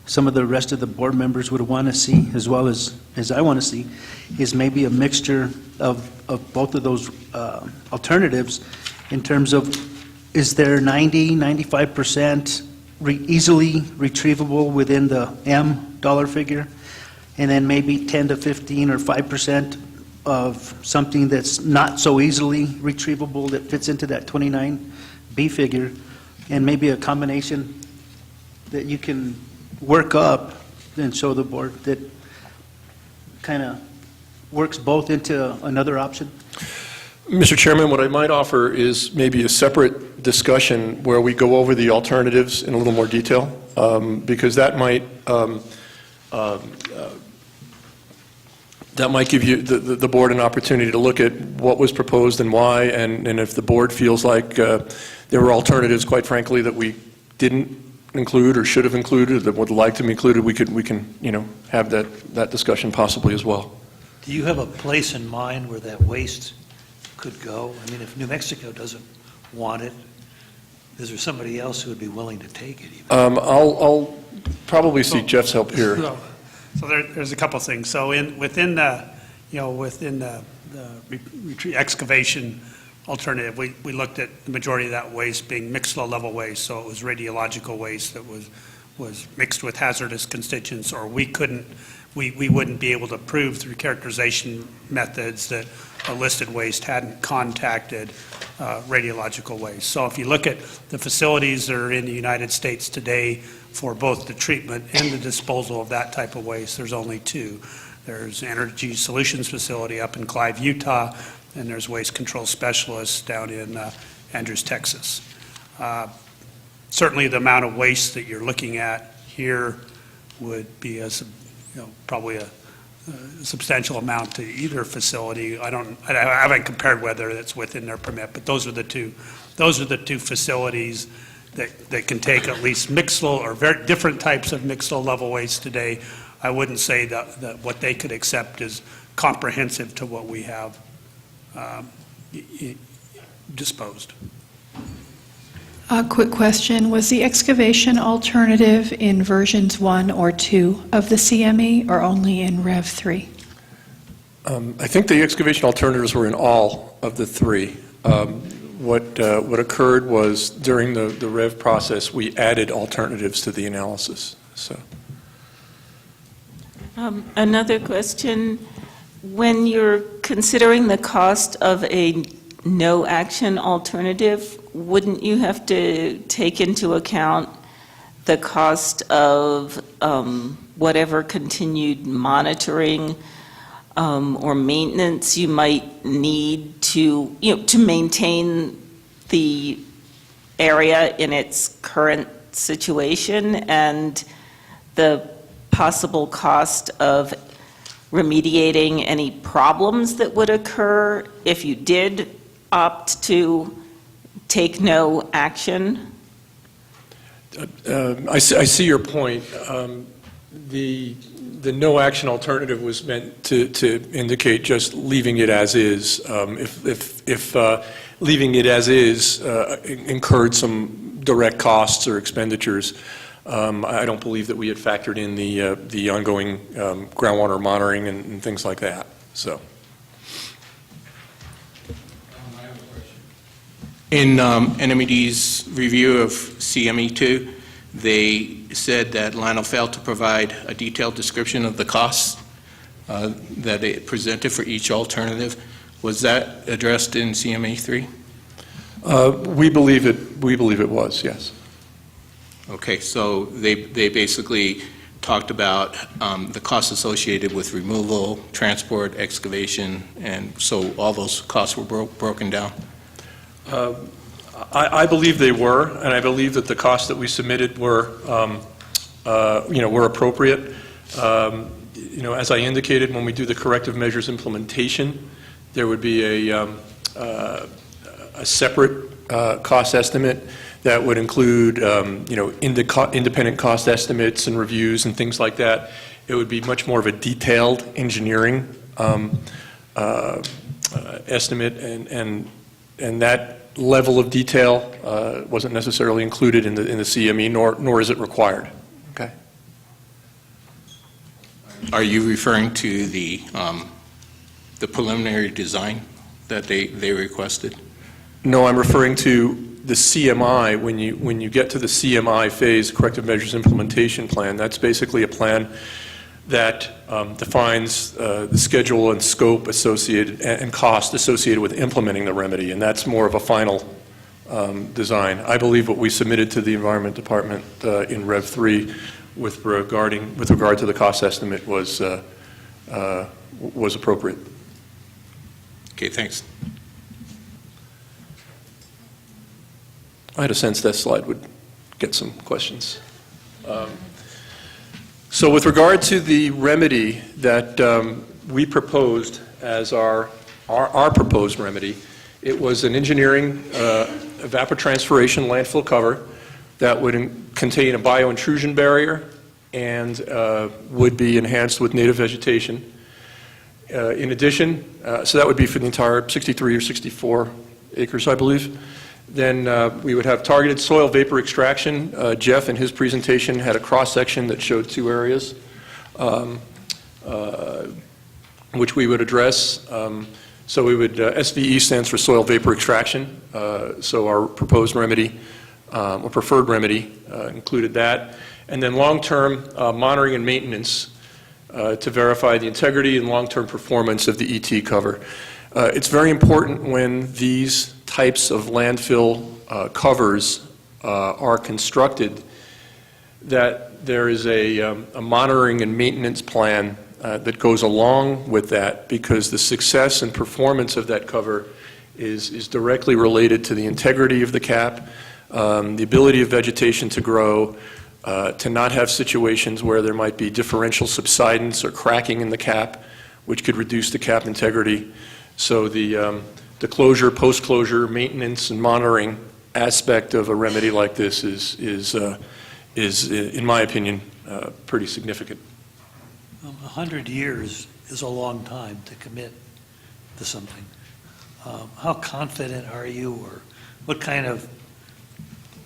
some of the rest of the board members would want to see, as well as I want to see, is maybe a mixture of both of those alternatives in terms of, is there 90, 95% easily retrievable within the M dollar figure, and then maybe 10 to 15 or 5% of something that's not so easily retrievable that fits into that 29B figure, and maybe a combination that you can work up and show the board that kind of works both into another option? Mr. Chairman, what I might offer is maybe a separate discussion where we go over the alternatives in a little more detail, because that might give you the board an opportunity to look at what was proposed and why, and if the board feels like there were alternatives, quite frankly, that we didn't include or should have included, that would like to be included, we can have that discussion possibly as well. Do you have a place in mind where that waste could go? I mean, if New Mexico doesn't want it, is there somebody else who would be willing to take it even? I'll probably seek Jeff's help here. So there's a couple things. So within the excavation alternative, we looked at the majority of that waste being mixed low-level waste, so it was radiological waste that was mixed with hazardous constituents, or we wouldn't be able to prove through characterization methods that a listed waste hadn't contacted radiological waste. So if you look at the facilities that are in the United States today for both the treatment and the disposal of that type of waste, there's only two. There's Energy Solutions Facility up in Clive, Utah, and there's Waste Control Specialists down in Andrews, Texas. Certainly the amount of waste that you're looking at here would be probably a substantial amount to either facility. I haven't compared whether it's within their permit, but those are the two facilities that can take at least mixed flow or very different types of mixed flow level waste today. I wouldn't say that what they could accept is comprehensive to what we have disposed. A quick question. Was the excavation alternative in versions 1 or 2 of the CME or only in Rev 3? I think the excavation alternatives were in all of the three. What occurred was during the REV process, we added alternatives to the analysis. So, Another question. When you're considering the cost of a no-action alternative, wouldn't you have to take into account the cost of whatever continued monitoring or maintenance you might need to maintain the area in its current situation, and the possible cost of remediating any problems that would occur if you did opt to take no action? I see your point. The no-action alternative was meant to indicate just leaving it as is. If leaving it as is incurred some direct costs or expenditures, I don't believe that we had factored in the ongoing groundwater monitoring and things like that. So. In NMED's review of CME2, they said that LANL failed to provide a detailed description of the costs that it presented for each alternative. Was that addressed in CME3? We believe it was, yes. Okay, so they basically talked about the costs associated with removal, transport, excavation, and so all those costs were broken down? I believe they were, and I believe that the costs that we submitted were, were appropriate. As I indicated, when we do the corrective measures implementation, there would be a separate cost estimate that would include, independent cost estimates and reviews and things like that. It would be much more of a detailed engineering estimate, and that level of detail wasn't necessarily included in the CME, nor is it required. Okay. Are you referring to the preliminary design that they requested? No, I'm referring to the CMI. When you get to the CMI phase, corrective measures implementation plan, that's basically a plan that defines the schedule and scope associated and cost associated with implementing the remedy, and that's more of a final design. I believe what we submitted to the Environment Department in Rev 3 with regard to the cost estimate was appropriate. Okay, thanks. I had a sense that slide would get some questions. So with regard to the remedy that we proposed as our proposed remedy, it was an engineering evapotranspiration landfill cover that would contain a biointrusion barrier and would be enhanced with native vegetation. In addition, so that would be for the entire 63 or 64 acres, I believe. Then we would have targeted soil vapor extraction. Jeff, in his presentation, had a cross-section that showed two areas, which we would address. So we would, SVE stands for soil vapor extraction. So our proposed remedy or preferred remedy included that. And then long-term monitoring and maintenance to verify the integrity and long-term performance of the ET cover. It's very important when these types of landfill covers are constructed that there is a monitoring and maintenance plan that goes along with that, because the success and performance of that cover is directly related to the integrity of the cap, the ability of vegetation to grow, to not have situations where there might be differential subsidence or cracking in the cap, which could reduce the cap integrity. So the closure, post-closure, maintenance, and monitoring aspect of a remedy like this is in my opinion, pretty significant. 100 years is a long time to commit to something. How confident are you, or what kind of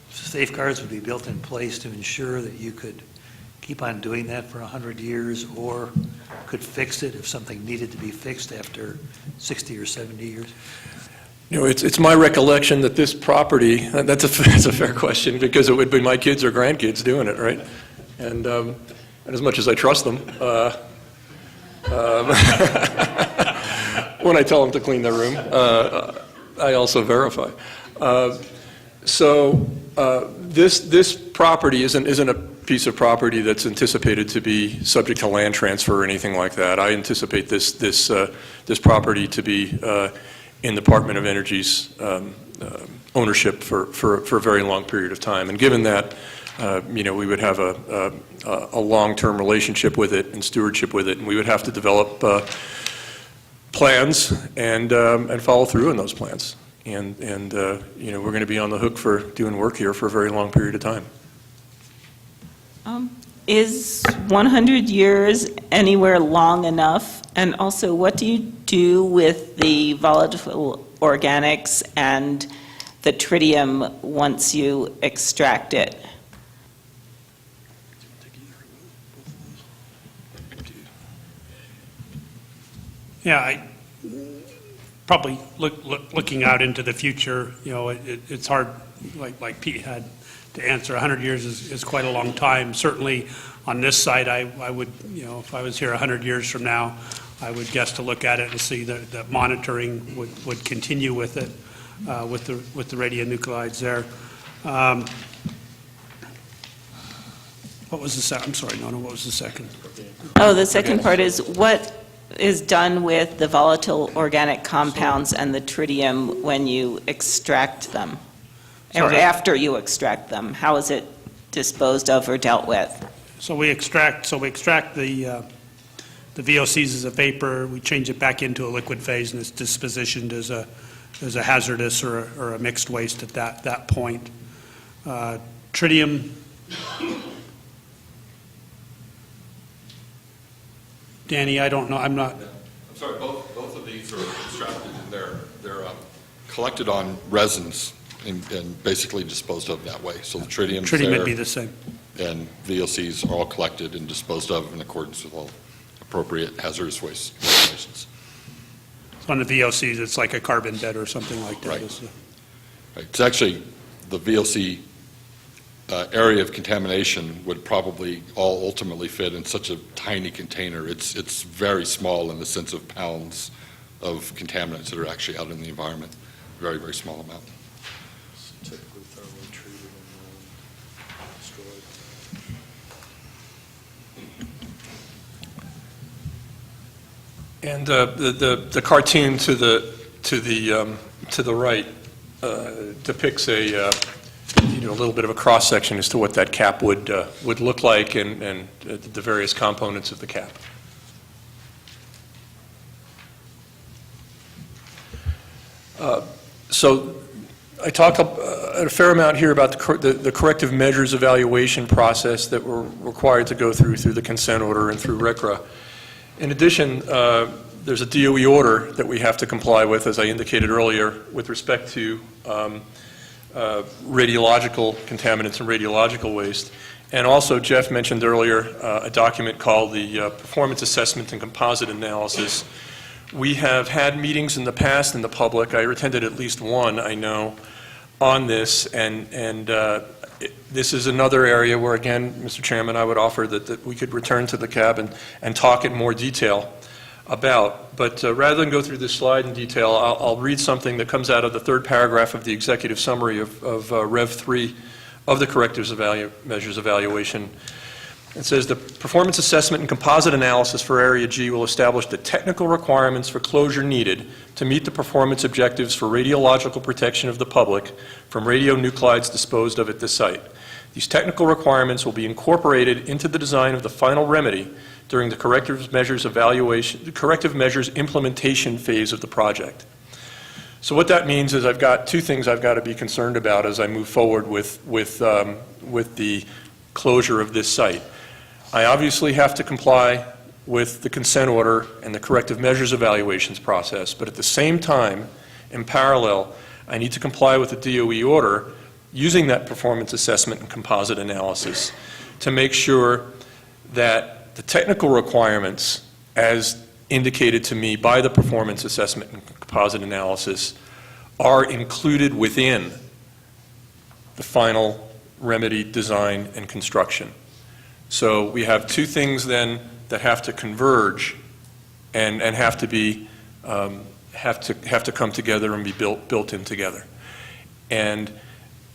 safeguards would be built in place to ensure that you could keep on doing that for 100 years, or could fix it if something needed to be fixed after 60 or 70 years? You know, it's my recollection that this property, that's a fair question, because it would be my kids or grandkids doing it, right? And as much as I trust them, when I tell them to clean their room, I also verify. This property isn't a piece of property that's anticipated to be subject to land transfer or anything like that. I anticipate this property to be in the Department of Energy's ownership for a very long period of time. And given that, you know, we would have a long-term relationship with it and stewardship with it, and we would have to develop plans and follow through on those plans. And you know, we're going to be on the hook for doing work here for a very long period of time. Is 100 years anywhere long enough? And also, what do you do with the volatile organics and the tritium once you extract it? Yeah, probably looking out into the future, you know, it's hard, like Pete had to answer. 100 years is quite a long time. Certainly on this site, I would, you know, if I was here 100 years from now, I would guess to look at it and see that monitoring would continue with it, with the radionuclides there. What was the second? I'm sorry, Nona, what was the second? Oh, the second part is what is done with the volatile organic compounds and the tritium when you extract them? Or Sorry. after you extract them, how is it disposed of or dealt with? So we extract the VOCs as a vapor, we change it back into a liquid phase, and it's dispositioned as a hazardous or a mixed waste at that point. Tritium, Danny, I don't know, I'm not. I'm sorry, both of these are extracted and they're collected on resins and basically disposed of that way. So the tritium would be the same. And VOCs are all collected and disposed of in accordance with all appropriate hazardous waste regulations. So on the VOCs, it's like a carbon bed or something like that. Right. Right. It's actually the VOC area of contamination would probably all ultimately fit in such a tiny container. It's very small in the sense of pounds of contaminants that are actually out in the environment. Very, very small amount. Typically thoroughly treated and destroyed. And the cartoon to the right depicts a little bit of a cross section as to what that cap would look like and the various components of the cap. So I talked a fair amount here about the corrective measures evaluation process that we're required to go through the consent order and through RCRA. In addition, there's a DOE order that we have to comply with, as I indicated earlier, with respect to radiological contaminants and radiological waste. And also, Jeff mentioned earlier a document called the Performance Assessment and Composite Analysis. We have had meetings in the past in the public. I attended at least one, I know, on this, and this is another area where, again, Mr. Chairman, I would offer that we could return to the CAB and talk in more detail about. But rather than go through this slide in detail, I'll read something that comes out of the third paragraph of the executive summary of Rev 3 of the Corrective Measures Evaluation. It says the performance assessment and composite analysis for Area G will establish the technical requirements for closure needed to meet the performance objectives for radiological protection of the public from radionuclides disposed of at this site. These technical requirements will be incorporated into the design of the final remedy during the corrective measures implementation phase of the project. So what that means is I've got two things I've got to be concerned about as I move forward with the closure of this site. I obviously have to comply with the consent order and the corrective measures evaluations process, but at the same time, in parallel, I need to comply with the DOE order using that performance assessment and composite analysis to make sure that the technical requirements as indicated to me by the performance assessment and composite analysis are included within the final remedy design and construction. So we have two things then that have to converge and have to be have to come together and be built in together. And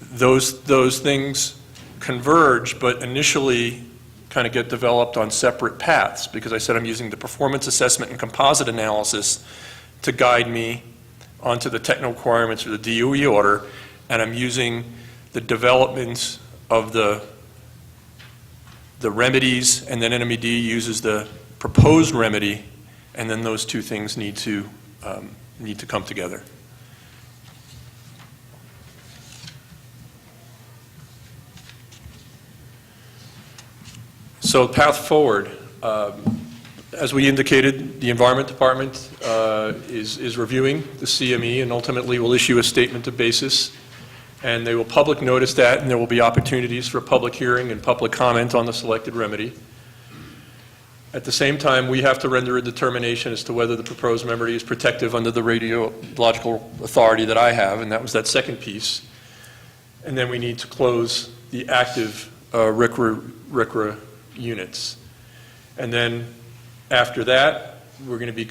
those things converge, but initially kind of get developed on separate paths, because I said I'm using the performance assessment and composite analysis to guide me onto the technical requirements for the DOE order, and I'm using the developments of the remedies, and then NMED uses the proposed remedy, and then those two things need to come together. So path forward, as we indicated, the Environment Department is reviewing the CME and ultimately will issue a statement of basis, and they will public notice that, and there will be opportunities for a public hearing and public comment on the selected remedy. At the same time, we have to render a determination as to whether the proposed remedy is protective under the radiological authority that I have, and that was that second piece. And then we need to close the active RCRA units. And then after that, we're going to be,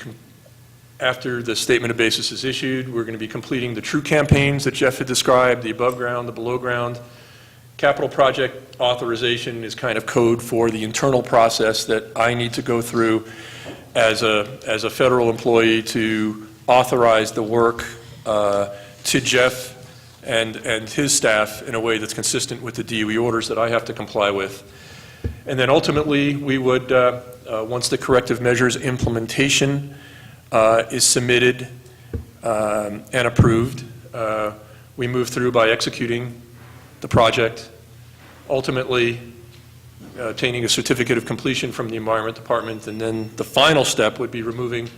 after the statement of basis is issued, we're going to be completing the TRU campaigns that Jeff had described, the above ground, the below ground. Capital project authorization is kind of code for the internal process that I need to go through as a federal employee to authorize the work to Jeff and his staff in a way that's consistent with the DOE orders that I have to comply with. And then ultimately, we would, once the corrective measures implementation is submitted and approved, we move through by executing the project, ultimately obtaining a certificate of completion from the Environment Department, and then the final step would be removing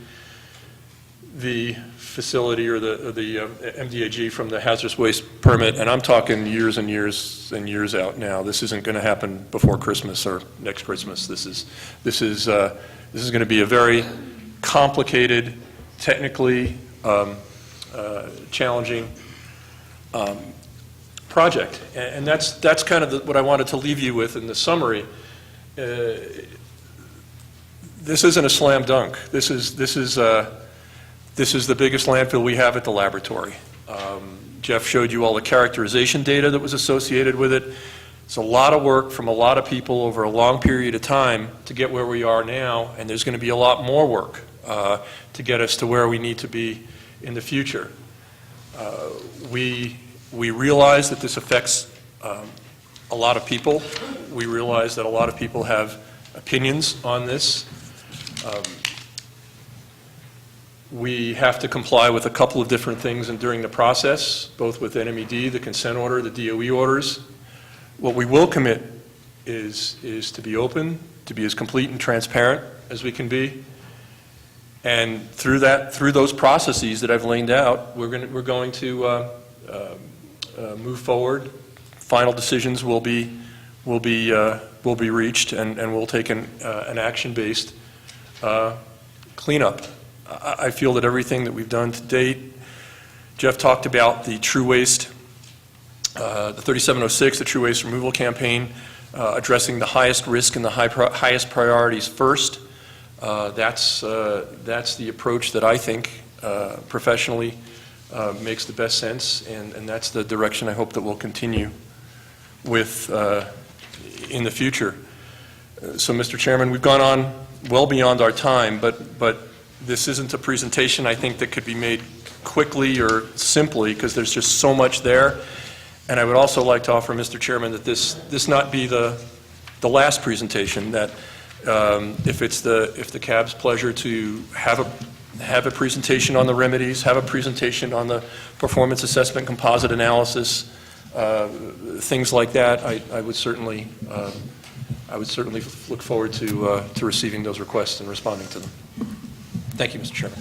the facility or the MDA G from the hazardous waste permit, and I'm talking years and years and years out now. This isn't going to happen before Christmas or next Christmas. This is going to be a very complicated, technically challenging project, and that's kind of what I wanted to leave you with in the summary. This isn't a slam dunk. This is the biggest landfill we have at the laboratory. Jeff showed you all the characterization data that was associated with it. It's a lot of work from a lot of people over a long period of time to get where we are now, and there's going to be a lot more work to get us to where we need to be in the future. We realize that this affects a lot of people. We realize that a lot of people have opinions on this. We have to comply with a couple of different things during the process, both with NMED, the consent order, the DOE orders. What we will commit is to be open, to be as complete and transparent as we can be. And through those processes that I've laid out, we're going to move forward. Final decisions will be reached, and we'll take an action-based cleanup. I feel that everything that we've done to date, Jeff talked about the TRU waste The 3706, the True Waste Removal Campaign, addressing the highest risk and the highest priorities first. That's the approach that I think professionally makes the best sense, and that's the direction I hope that we'll continue with in the future. So, Mr. Chairman, we've gone on well beyond our time, but this isn't a presentation I think that could be made quickly or simply, because there's just so much there. And I would also like to offer, Mr. Chairman, that this not be the last presentation, that if the CAB's pleasure to have a presentation on the remedies, have a presentation on the performance assessment, composite analysis, things like that, I would certainly look forward to receiving those requests and responding to them. Thank you, Mr. Chairman.